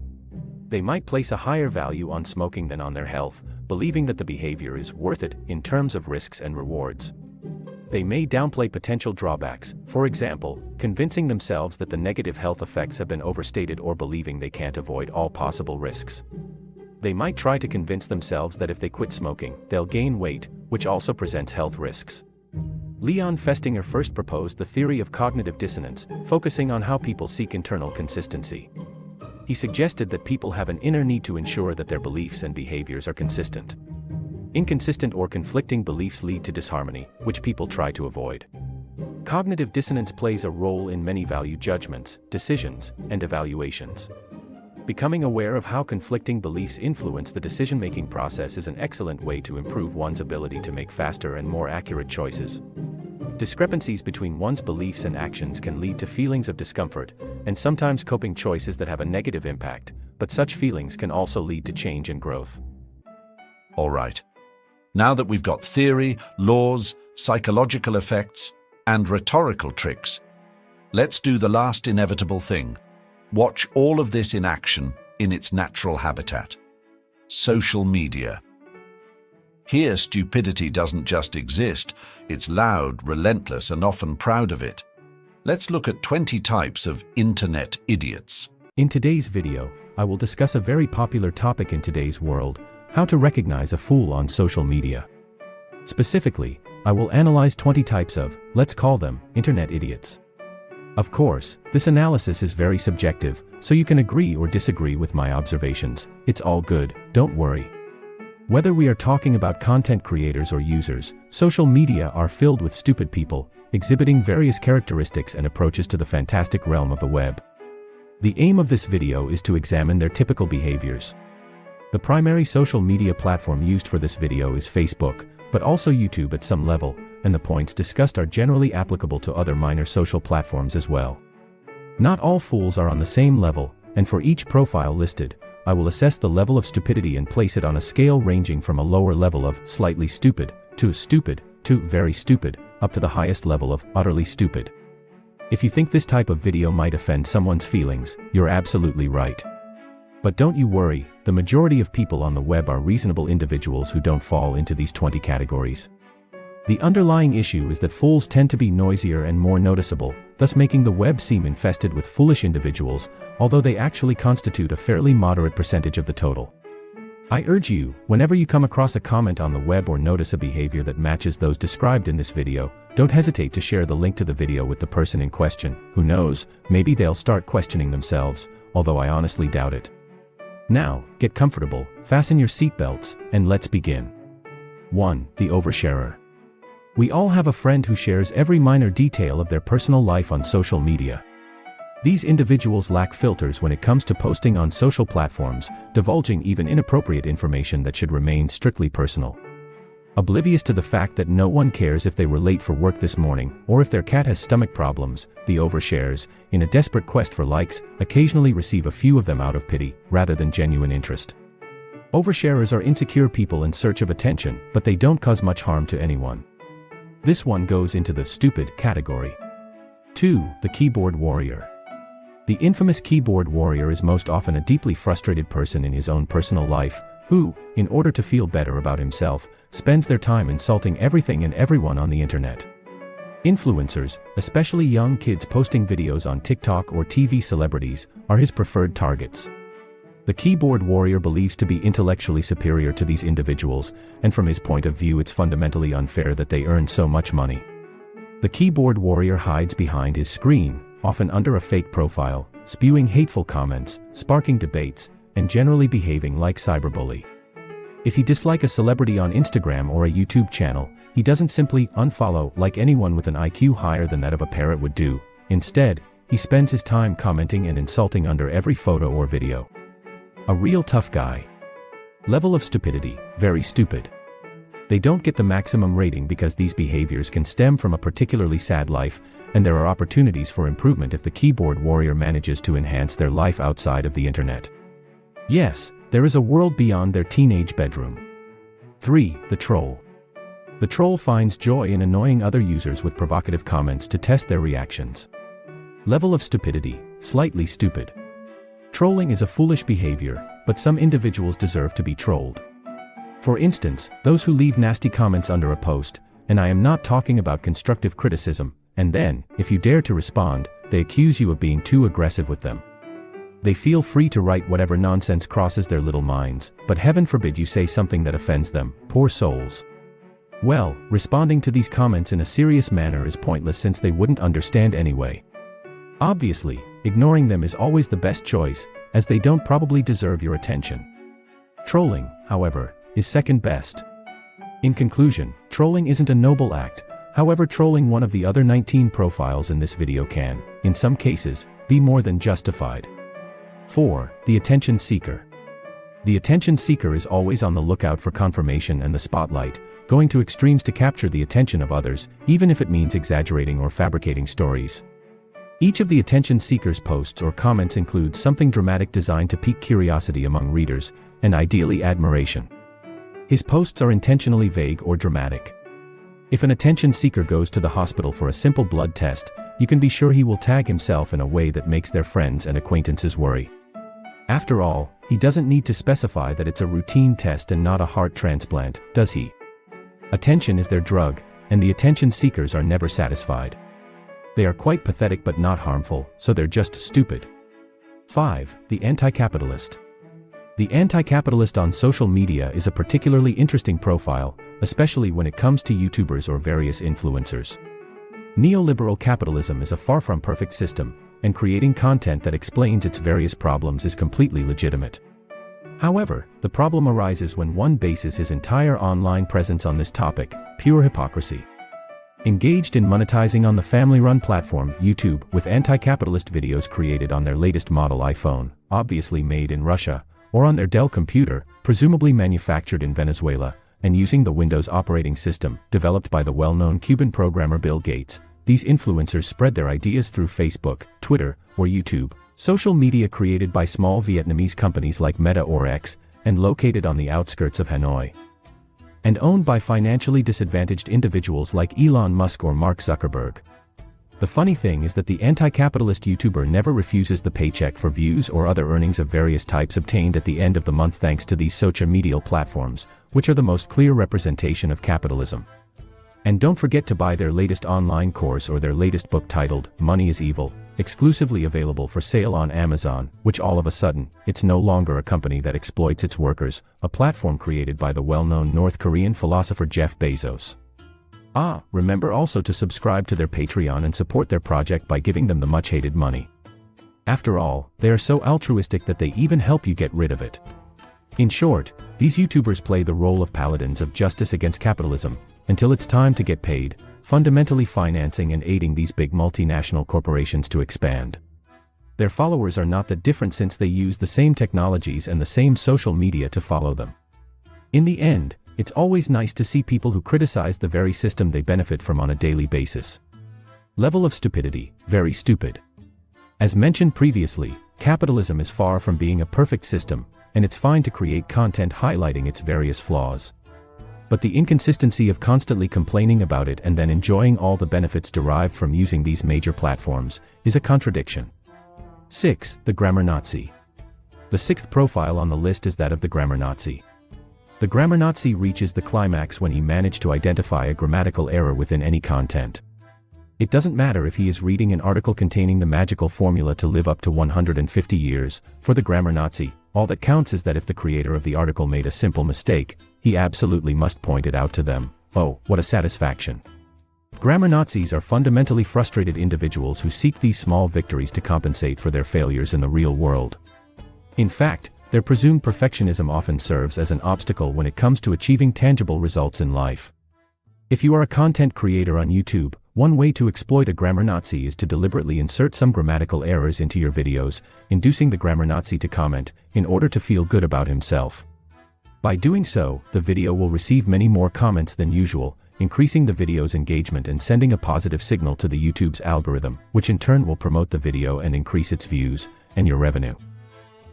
They might place a higher value on smoking than on their health, believing that the behavior is worth it in terms of risks and rewards. They may downplay potential drawbacks, for example, convincing themselves that the negative health effects have been overstated or believing they can't avoid all possible risks. They might try to convince themselves that if they quit smoking, they'll gain weight, which also presents health risks. Leon Festinger first proposed the theory of cognitive dissonance, focusing on how people seek internal consistency. He suggested that people have an inner need to ensure that their beliefs and behaviors are consistent. Inconsistent or conflicting beliefs lead to disharmony, which people try to avoid. Cognitive dissonance plays a role in many value judgments, decisions, and evaluations. Becoming aware of how conflicting beliefs influence the decision-making process is an excellent way to improve one's ability to make faster and more accurate choices. Discrepancies between one's beliefs and actions can lead to feelings of discomfort, and sometimes coping choices that have a negative impact, but such feelings can also lead to change and growth. All right. Now that we've got theory, laws, psychological effects, and rhetorical tricks, let's do the last inevitable thing. Watch all of this in action in its natural habitat. Social media. Here, stupidity doesn't just exist, it's loud, relentless, and often proud of it. Let's look at 20 types of internet idiots. In today's video, I will discuss a very popular topic in today's world: how to recognize a fool on social media. Specifically, I will analyze 20 types of, let's call them, internet idiots. Of course, this analysis is very subjective, so you can agree or disagree with my observations. It's all good, don't worry. Whether we are talking about content creators or users, social media are filled with stupid people, exhibiting various characteristics and approaches to the fantastic realm of the web. The aim of this video is to examine their typical behaviors. The primary social media platform used for this video is Facebook, but also YouTube at some level, and the points discussed are generally applicable to other minor social platforms as well. Not all fools are on the same level, and for each profile listed, I will assess the level of stupidity and place it on a scale ranging from a lower level of slightly stupid, to very stupid, up to the highest level of utterly stupid. If you think this type of video might offend someone's feelings, you're absolutely right. But don't you worry, the majority of people on the web are reasonable individuals who don't fall into these 20 categories. The underlying issue is that fools tend to be noisier and more noticeable, thus making the web seem infested with foolish individuals, although they actually constitute a fairly moderate percentage of the total. I urge you, whenever you come across a comment on the web or notice a behavior that matches those described in this video, don't hesitate to share the link to the video with the person in question. Who knows, maybe they'll start questioning themselves, although I honestly doubt it. Now, get comfortable, fasten your seatbelts, and let's begin. 1. The oversharer. We all have a friend who shares every minor detail of their personal life on social media. These individuals lack filters when it comes to posting on social platforms, divulging even inappropriate information that should remain strictly personal. Oblivious to the fact that no one cares if they were late for work this morning or if their cat has stomach problems, the overshares, in a desperate quest for likes, occasionally receive a few of them out of pity, rather than genuine interest. Oversharers are insecure people in search of attention, but they don't cause much harm to anyone. This one goes into the stupid category. 2. The keyboard warrior. The infamous keyboard warrior is most often a deeply frustrated person in his own personal life, who, in order to feel better about himself, spends their time insulting everything and everyone on the internet. Influencers, especially young kids posting videos on TikTok or TV celebrities, are his preferred targets. The keyboard warrior believes to be intellectually superior to these individuals, and from his point of view it's fundamentally unfair that they earn so much money. The keyboard warrior hides behind his screen, often under a fake profile, spewing hateful comments, sparking debates, and generally behaving like cyberbully. If he dislikes a celebrity on Instagram or a YouTube channel, he doesn't simply unfollow like anyone with an IQ higher than that of a parrot would do. Instead, he spends his time commenting and insulting under every photo or video. A real tough guy. Level of stupidity, very stupid. They don't get the maximum rating because these behaviors can stem from a particularly sad life, and there are opportunities for improvement if the keyboard warrior manages to enhance their life outside of the internet. Yes, there is a world beyond their teenage bedroom. 3. The troll. The troll finds joy in annoying other users with provocative comments to test their reactions. Level of stupidity, slightly stupid. Trolling is a foolish behavior, but some individuals deserve to be trolled. For instance, those who leave nasty comments under a post, and I am not talking about constructive criticism, and then, if you dare to respond, they accuse you of being too aggressive with them. They feel free to write whatever nonsense crosses their little minds, but heaven forbid you say something that offends them, poor souls. Well, responding to these comments in a serious manner is pointless since they wouldn't understand anyway. Obviously, ignoring them is always the best choice, as they don't probably deserve your attention. Trolling, however, is second best. In conclusion, trolling isn't a noble act, however trolling one of the other 19 profiles in this video can, in some cases, be more than justified. 4. The attention seeker. The attention seeker is always on the lookout for confirmation and the spotlight, going to extremes to capture the attention of others, even if it means exaggerating or fabricating stories. Each of the attention seeker's posts or comments includes something dramatic designed to pique curiosity among readers, and ideally admiration. His posts are intentionally vague or dramatic. If an attention seeker goes to the hospital for a simple blood test, you can be sure he will tag himself in a way that makes their friends and acquaintances worry. After all, he doesn't need to specify that it's a routine test and not a heart transplant, does he? Attention is their drug, and the attention seekers are never satisfied. They are quite pathetic but not harmful, so they're just stupid. 5. The anti-capitalist. The anti-capitalist on social media is a particularly interesting profile, especially when it comes to YouTubers or various influencers. Neoliberal capitalism is a far from perfect system, and creating content that explains its various problems is completely legitimate. However, the problem arises when one bases his entire online presence on this topic, pure hypocrisy. Engaged in monetizing on the family-run platform YouTube with anti-capitalist videos created on their latest model iPhone, obviously made in Russia, or on their Dell computer, presumably manufactured in Venezuela, and using the Windows operating system developed by the well-known Cuban programmer Bill Gates, these influencers spread their ideas through Facebook, Twitter, or YouTube, social media created by small Vietnamese companies like Meta or X, and located on the outskirts of Hanoi, and owned by financially disadvantaged individuals like Elon Musk or Mark Zuckerberg. The funny thing is that the anti-capitalist YouTuber never refuses the paycheck for views or other earnings of various types obtained at the end of the month thanks to these social media platforms, which are the most clear representation of capitalism. And don't forget to buy their latest online course or their latest book titled, Money is Evil, exclusively available for sale on Amazon, which all of a sudden, it's no longer a company that exploits its workers, a platform created by the well-known North Korean philosopher Jeff Bezos. Remember also to subscribe to their Patreon and support their project by giving them the much-hated money. After all, they are so altruistic that they even help you get rid of it. In short, these YouTubers play the role of paladins of justice against capitalism, until it's time to get paid, fundamentally financing and aiding these big multinational corporations to expand. Their followers are not that different since they use the same technologies and the same social media to follow them. In the end, it's always nice to see people who criticize the very system they benefit from on a daily basis. Level of stupidity, very stupid. As mentioned previously, capitalism is far from being a perfect system, and it's fine to create content highlighting its various flaws. But the inconsistency of constantly complaining about it and then enjoying all the benefits derived from using these major platforms is a contradiction. 6. The Grammar Nazi. The sixth profile on the list is that of the Grammar Nazi. The Grammar Nazi reaches the climax when he managed to identify a grammatical error within any content. It doesn't matter if he is reading an article containing the magical formula to live up to 150 years, for the Grammar Nazi, all that counts is that if the creator of the article made a simple mistake, he absolutely must point it out to them. Oh, what a satisfaction. Grammar Nazis are fundamentally frustrated individuals who seek these small victories to compensate for their failures in the real world. In fact, their presumed perfectionism often serves as an obstacle when it comes to achieving tangible results in life. If you are a content creator on YouTube, one way to exploit a Grammar Nazi is to deliberately insert some grammatical errors into your videos, inducing the Grammar Nazi to comment, in order to feel good about himself. By doing so, the video will receive many more comments than usual, increasing the video's engagement and sending a positive signal to the YouTube's algorithm, which in turn will promote the video and increase its views, and your revenue.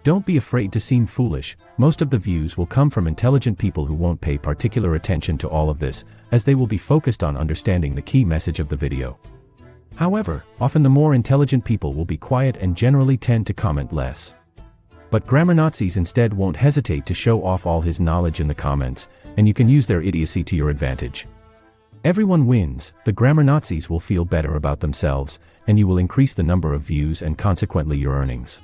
Don't be afraid to seem foolish. Most of the views will come from intelligent people who won't pay particular attention to all of this, as they will be focused on understanding the key message of the video. However, often the more intelligent people will be quiet and generally tend to comment less. But Grammar Nazis instead won't hesitate to show off all his knowledge in the comments, and you can use their idiocy to your advantage. Everyone wins. The Grammar Nazis will feel better about themselves, and you will increase the number of views and consequently your earnings.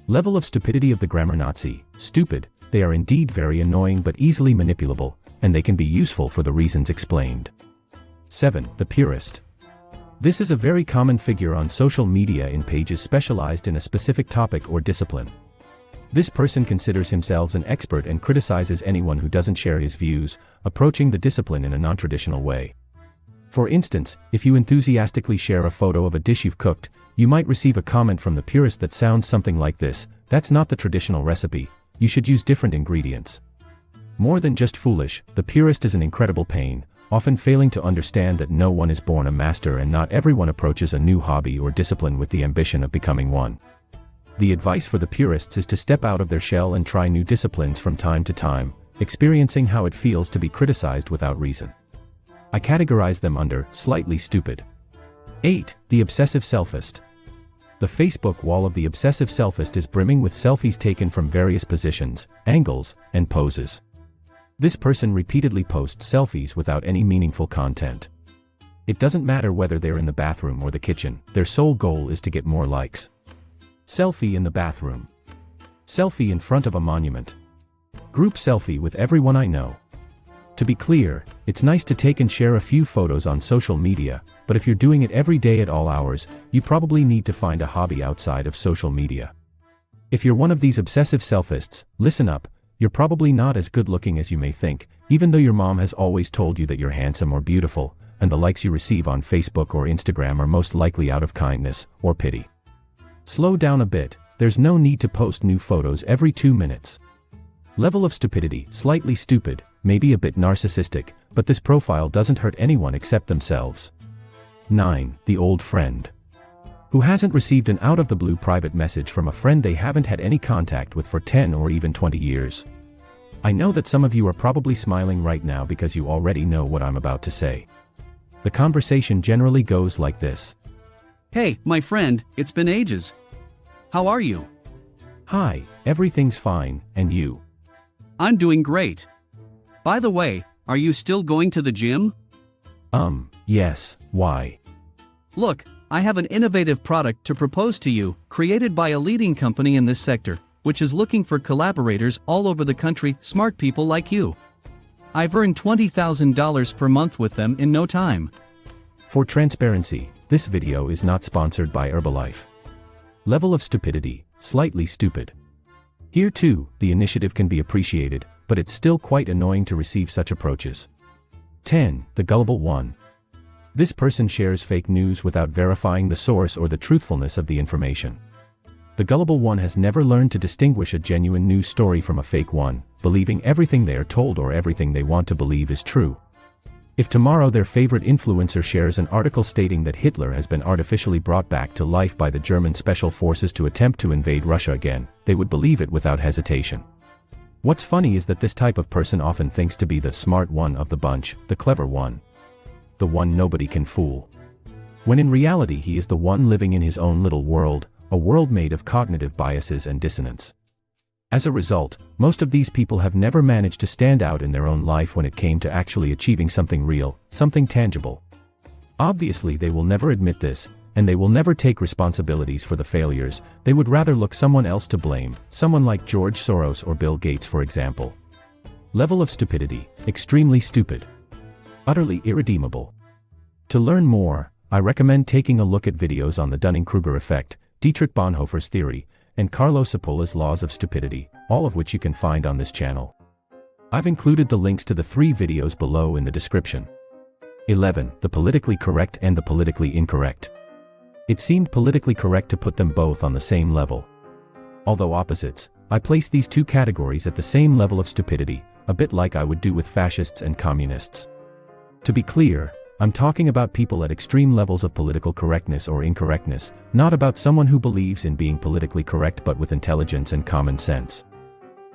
Level of stupidity of the Grammar Nazi. Stupid. They are indeed very annoying but easily manipulable, and they can be useful for the reasons explained. 7. The Purist. This is a very common figure on social media in pages specialized in a specific topic or discipline. This person considers himself an expert and criticizes anyone who doesn't share his views, approaching the discipline in a non-traditional way. For instance, if you enthusiastically share a photo of a dish you've cooked, you might receive a comment from the purist that sounds something like this: "That's not the traditional recipe, you should use different ingredients." More than just foolish, the purist is an incredible pain, often failing to understand that no one is born a master and not everyone approaches a new hobby or discipline with the ambition of becoming one. The advice for the purists is to step out of their shell and try new disciplines from time to time, experiencing how it feels to be criticized without reason. I categorize them under slightly stupid. 8. The Obsessive Selfist. The Facebook wall of the obsessive selfist is brimming with selfies taken from various positions, angles, and poses. This person repeatedly posts selfies without any meaningful content. It doesn't matter whether they're in the bathroom or the kitchen, their sole goal is to get more likes. Selfie in the bathroom. Selfie in front of a monument. Group selfie with everyone I know. To be clear, it's nice to take and share a few photos on social media, but if you're doing it every day at all hours, you probably need to find a hobby outside of social media. If you're one of these obsessive selfists, listen up, you're probably not as good looking as you may think, even though your mom has always told you that you're handsome or beautiful, and the likes you receive on Facebook or Instagram are most likely out of kindness or pity. Slow down a bit, there's no need to post new photos every 2 minutes. Level of stupidity. Slightly stupid, maybe a bit narcissistic, but this profile doesn't hurt anyone except themselves. 9. The Old Friend. Who hasn't received an out-of-the-blue private message from a friend they haven't had any contact with for 10 or even 20 years? I know that some of you are probably smiling right now because you already know what I'm about to say. The conversation generally goes like this. Hey, my friend, it's been ages. How are you? Hi, everything's fine, and you? I'm doing great. By the way, are you still going to the gym? Yes, why? Look, I have an innovative product to propose to you, created by a leading company in this sector, which is looking for collaborators all over the country, smart people like you. I've earned $20,000 per month with them in no time. For transparency, this video is not sponsored by Herbalife. Level of stupidity. Slightly stupid. Here too, the initiative can be appreciated, but it's still quite annoying to receive such approaches. 10. The Gullible One. This person shares fake news without verifying the source or the truthfulness of the information. The Gullible One has never learned to distinguish a genuine news story from a fake one, believing everything they are told or everything they want to believe is true. If tomorrow their favorite influencer shares an article stating that Hitler has been artificially brought back to life by the German special forces to attempt to invade Russia again, they would believe it without hesitation. What's funny is that this type of person often thinks to be the smart one of the bunch, the clever one. The one nobody can fool. When in reality he is the one living in his own little world, a world made of cognitive biases and dissonance. As a result, most of these people have never managed to stand out in their own life when it came to actually achieving something real, something tangible. Obviously they will never admit this, and they will never take responsibilities for the failures. They would rather look someone else to blame, someone like George Soros or Bill Gates for example. Level of stupidity, extremely stupid. Utterly irredeemable. To learn more, I recommend taking a look at videos on the Dunning-Kruger effect, Dietrich Bonhoeffer's theory, and Carlo Cipolla's laws of stupidity, all of which you can find on this channel. I've included the links to the 3 videos below in the description. 11. The politically correct and the politically incorrect. It seemed politically correct to put them both on the same level. Although opposites, I place these 2 categories at the same level of stupidity, a bit like I would do with fascists and communists. To be clear, I'm talking about people at extreme levels of political correctness or incorrectness, not about someone who believes in being politically correct but with intelligence and common sense.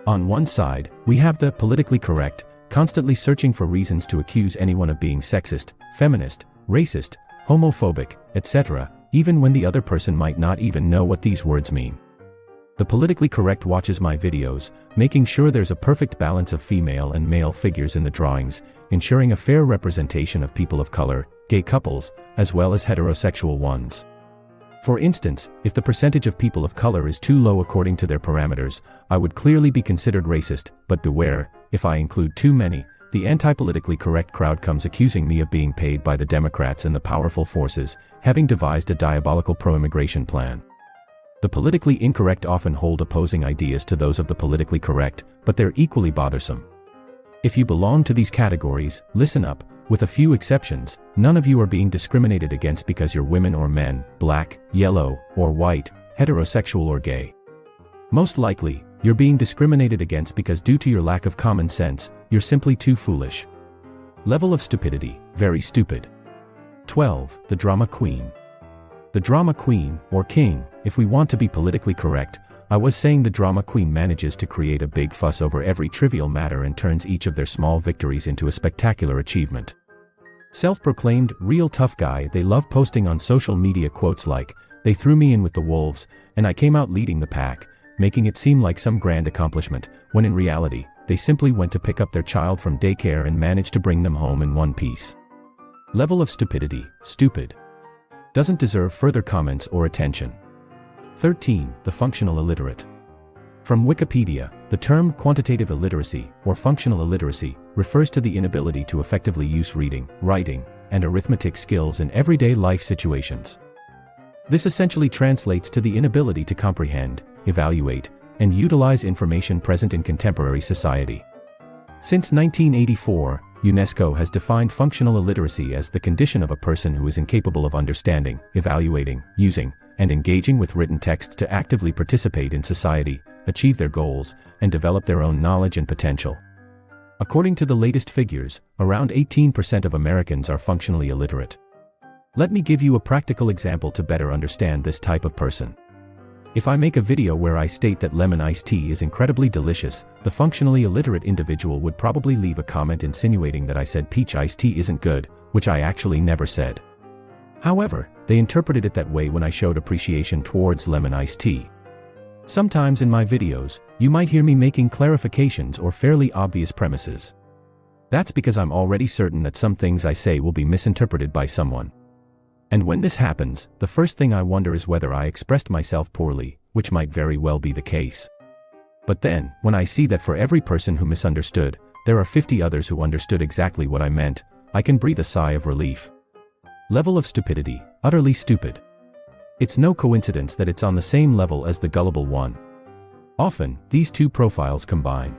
On one side, we have the politically correct, constantly searching for reasons to accuse anyone of being sexist, feminist, racist, homophobic, etc., even when the other person might not even know what these words mean. The politically correct watches my videos, making sure there's a perfect balance of female and male figures in the drawings, ensuring a fair representation of people of color, gay couples, as well as heterosexual ones. For instance, if the percentage of people of color is too low according to their parameters, I would clearly be considered racist, but beware, if I include too many, the anti-politically correct crowd comes accusing me of being paid by the Democrats and the powerful forces, having devised a diabolical pro-immigration plan. The politically incorrect often hold opposing ideas to those of the politically correct, but they're equally bothersome. If you belong to these categories, listen up, with a few exceptions, none of you are being discriminated against because you're women or men, black, yellow, or white, heterosexual or gay. Most likely, you're being discriminated against because due to your lack of common sense, you're simply too foolish. Level of stupidity, very stupid. 12. The drama queen. The drama queen, or king, if we want to be politically correct, I was saying the drama queen manages to create a big fuss over every trivial matter and turns each of their small victories into a spectacular achievement. Self-proclaimed, real tough guy, they love posting on social media quotes like, "They threw me in with the wolves, and I came out leading the pack," making it seem like some grand accomplishment, when in reality, they simply went to pick up their child from daycare and managed to bring them home in one piece. Level of stupidity, stupid. Doesn't deserve further comments or attention. 13. The functional illiterate. From Wikipedia, the term quantitative illiteracy, or functional illiteracy, refers to the inability to effectively use reading, writing, and arithmetic skills in everyday life situations. This essentially translates to the inability to comprehend, evaluate, and utilize information present in contemporary society. Since 1984, UNESCO has defined functional illiteracy as the condition of a person who is incapable of understanding, evaluating, using, and engaging with written texts to actively participate in society, achieve their goals, and develop their own knowledge and potential. According to the latest figures, around 18% of Americans are functionally illiterate. Let me give you a practical example to better understand this type of person. If I make a video where I state that lemon iced tea is incredibly delicious, the functionally illiterate individual would probably leave a comment insinuating that I said peach iced tea isn't good, which I actually never said. However, they interpreted it that way when I showed appreciation towards lemon iced tea. Sometimes in my videos, you might hear me making clarifications or fairly obvious premises. That's because I'm already certain that some things I say will be misinterpreted by someone. And when this happens, the first thing I wonder is whether I expressed myself poorly, which might very well be the case. But then, when I see that for every person who misunderstood, there are 50 others who understood exactly what I meant, I can breathe a sigh of relief. Level of stupidity, utterly stupid. It's no coincidence that it's on the same level as the gullible one. Often, these two profiles combine.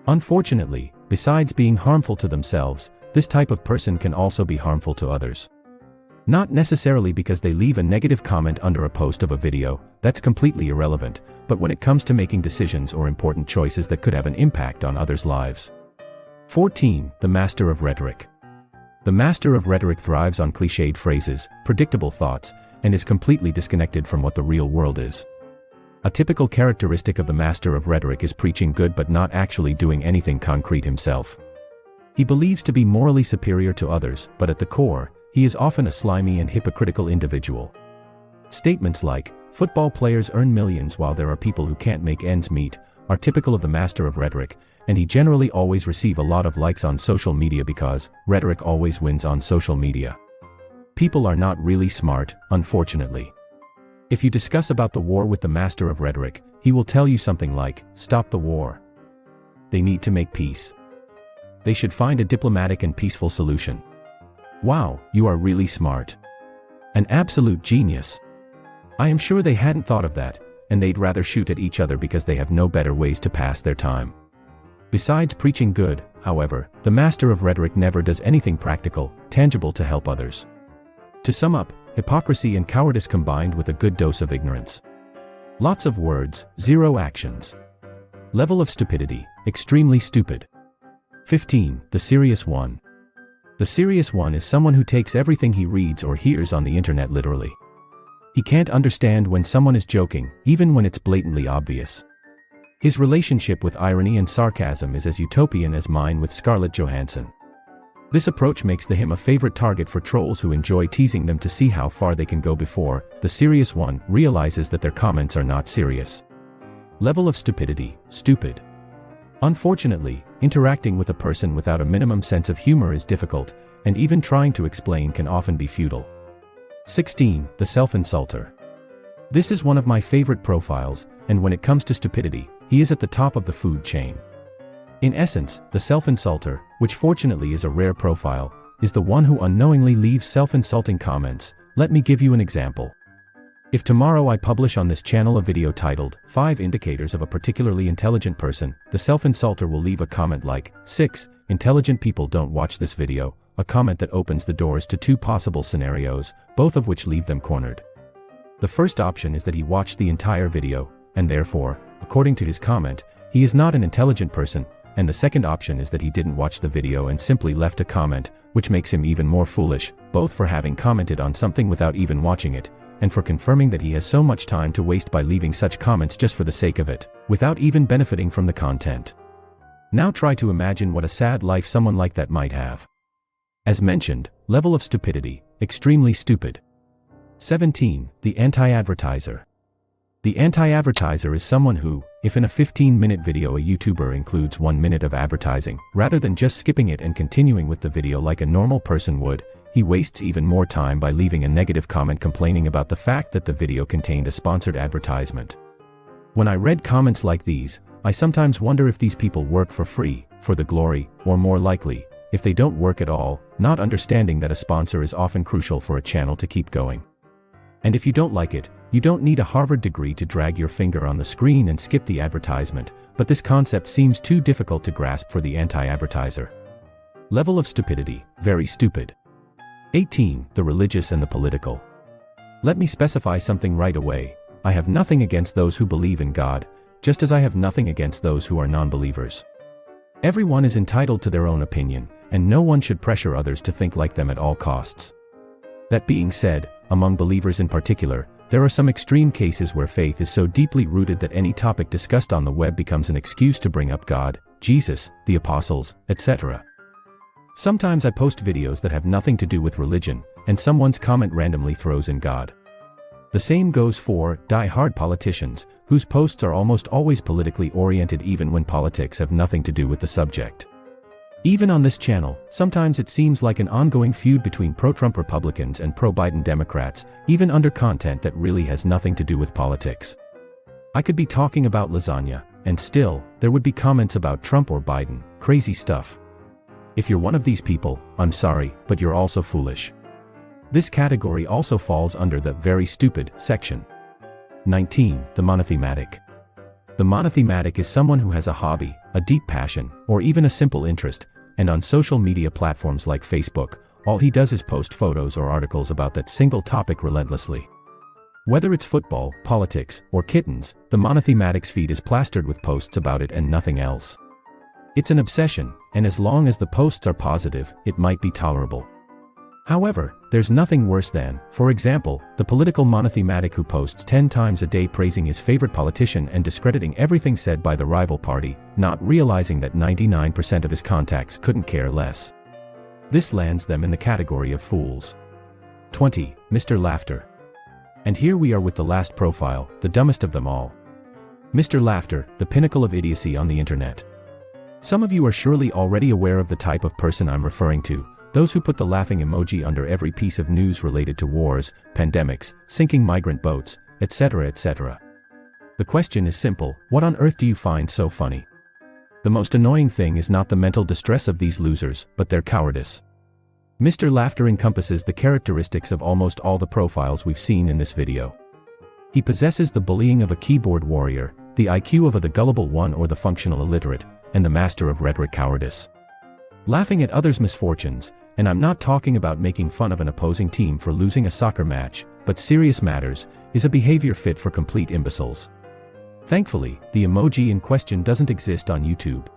Unfortunately, besides being harmful to themselves, this type of person can also be harmful to others. Not necessarily because they leave a negative comment under a post of a video, that's completely irrelevant, but when it comes to making decisions or important choices that could have an impact on others' lives. 14. The master of rhetoric. The master of rhetoric thrives on cliched phrases, predictable thoughts, and is completely disconnected from what the real world is. A typical characteristic of the master of rhetoric is preaching good but not actually doing anything concrete himself. He believes to be morally superior to others, but at the core, he is often a slimy and hypocritical individual. Statements like, "Football players earn millions while there are people who can't make ends meet," are typical of the master of rhetoric, and he generally always receives a lot of likes on social media because rhetoric always wins on social media. People are not really smart, unfortunately. If you discuss about the war with the master of rhetoric, he will tell you something like, "Stop the war. They need to make peace. They should find a diplomatic and peaceful solution." Wow, you are really smart. An absolute genius. I am sure they hadn't thought of that, and they'd rather shoot at each other because they have no better ways to pass their time. Besides preaching good, however, the master of rhetoric never does anything practical, tangible to help others. To sum up, hypocrisy and cowardice combined with a good dose of ignorance. Lots of words, zero actions. Level of stupidity, extremely stupid. 15. The serious one. The serious one is someone who takes everything he reads or hears on the internet literally. He can't understand when someone is joking, even when it's blatantly obvious. His relationship with irony and sarcasm is as utopian as mine with Scarlett Johansson. This approach makes him a favorite target for trolls who enjoy teasing them to see how far they can go before the serious one realizes that their comments are not serious. Level of stupidity, stupid. Unfortunately, interacting with a person without a minimum sense of humor is difficult, and even trying to explain can often be futile. 16. The self-insulter. This is one of my favorite profiles, and when it comes to stupidity, he is at the top of the food chain. In essence, the self-insulter, which fortunately is a rare profile, is the one who unknowingly leaves self-insulting comments. Let me give you an example. If tomorrow I publish on this channel a video titled, 5 Indicators of a Particularly Intelligent Person, the self-insulter will leave a comment like, 6 Intelligent people don't watch this video, a comment that opens the doors to 2 possible scenarios, both of which leave them cornered. The first option is that he watched the entire video, and therefore, according to his comment, he is not an intelligent person, and the second option is that he didn't watch the video and simply left a comment, which makes him even more foolish, both for having commented on something without even watching it, and for confirming that he has so much time to waste by leaving such comments just for the sake of it, without even benefiting from the content. Now try to imagine what a sad life someone like that might have. As mentioned, level of stupidity, extremely stupid. 17. The anti-advertiser. The anti-advertiser is someone who, if in a 15-minute video a YouTuber includes 1 minute of advertising, rather than just skipping it and continuing with the video like a normal person would, he wastes even more time by leaving a negative comment complaining about the fact that the video contained a sponsored advertisement. When I read comments like these, I sometimes wonder if these people work for free, for the glory, or more likely, if they don't work at all, not understanding that a sponsor is often crucial for a channel to keep going. And if you don't like it, you don't need a Harvard degree to drag your finger on the screen and skip the advertisement, but this concept seems too difficult to grasp for the anti-advertiser. Level of stupidity, very stupid. 18. The religious and the political. Let me specify something right away. I have nothing against those who believe in God, just as I have nothing against those who are non-believers. Everyone is entitled to their own opinion, and no one should pressure others to think like them at all costs. That being said, among believers in particular, there are some extreme cases where faith is so deeply rooted that any topic discussed on the web becomes an excuse to bring up God, Jesus, the apostles, etc. Sometimes I post videos that have nothing to do with religion, and someone's comment randomly throws in God. The same goes for die-hard politicians, whose posts are almost always politically oriented even when politics have nothing to do with the subject. Even on this channel, sometimes it seems like an ongoing feud between pro-Trump Republicans and pro-Biden Democrats, even under content that really has nothing to do with politics. I could be talking about lasagna, and still, there would be comments about Trump or Biden, crazy stuff. If you're one of these people, I'm sorry, but you're also foolish. This category also falls under the very stupid section. 19. The monothematic. The monothematic is someone who has a hobby, a deep passion, or even a simple interest, and on social media platforms like Facebook, all he does is post photos or articles about that single topic relentlessly. Whether it's football, politics, or kittens, the monothematic's feed is plastered with posts about it and nothing else. It's an obsession, and as long as the posts are positive, it might be tolerable. However, there's nothing worse than, for example, the political monothematic who posts 10 times a day praising his favorite politician and discrediting everything said by the rival party, not realizing that 99% of his contacts couldn't care less. This lands them in the category of fools. 20. Mr. Laughter. And here we are with the last profile, the dumbest of them all. Mr. Laughter, the pinnacle of idiocy on the internet. Some of you are surely already aware of the type of person I'm referring to. Those who put the laughing emoji under every piece of news related to wars, pandemics, sinking migrant boats, etc., etc. The question is simple: what on earth do you find so funny? The most annoying thing is not the mental distress of these losers, but their cowardice. Mr. Laughter encompasses the characteristics of almost all the profiles we've seen in this video. He possesses the bullying of a keyboard warrior, the IQ of the gullible one or the functional illiterate, and the master of rhetoric cowardice. Laughing at others' misfortunes, and I'm not talking about making fun of an opposing team for losing a soccer match, but serious matters, is a behavior fit for complete imbeciles. Thankfully, the emoji in question doesn't exist on YouTube.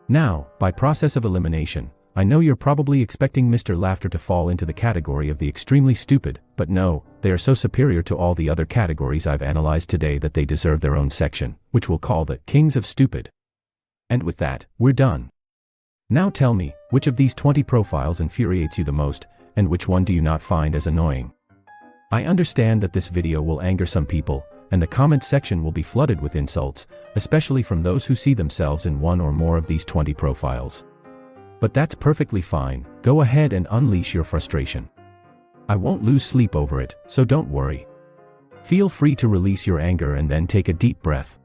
Now, by process of elimination, I know you're probably expecting Mr. Laughter to fall into the category of the extremely stupid, but no, they are so superior to all the other categories I've analyzed today that they deserve their own section, which we'll call the Kings of Stupid. And with that, we're done. Now tell me, which of these 20 profiles infuriates you the most, and which one do you not find as annoying? I understand that this video will anger some people, and the comment section will be flooded with insults, especially from those who see themselves in one or more of these 20 profiles. But that's perfectly fine. Go ahead and unleash your frustration. I won't lose sleep over it, so don't worry. Feel free to release your anger and then take a deep breath.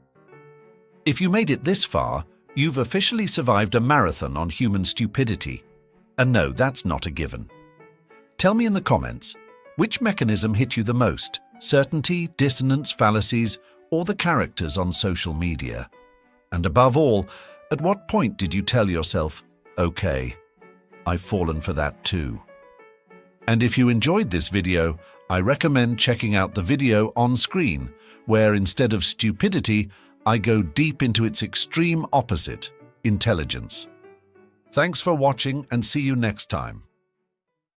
If you made it this far, you've officially survived a marathon on human stupidity. And no, that's not a given. Tell me in the comments, which mechanism hit you the most? Certainty, dissonance, fallacies, or the characters on social media? And above all, at what point did you tell yourself, okay, I've fallen for that too? And if you enjoyed this video, I recommend checking out the video on screen, where instead of stupidity, I go deep into its extreme opposite, intelligence. Thanks for watching and see you next time.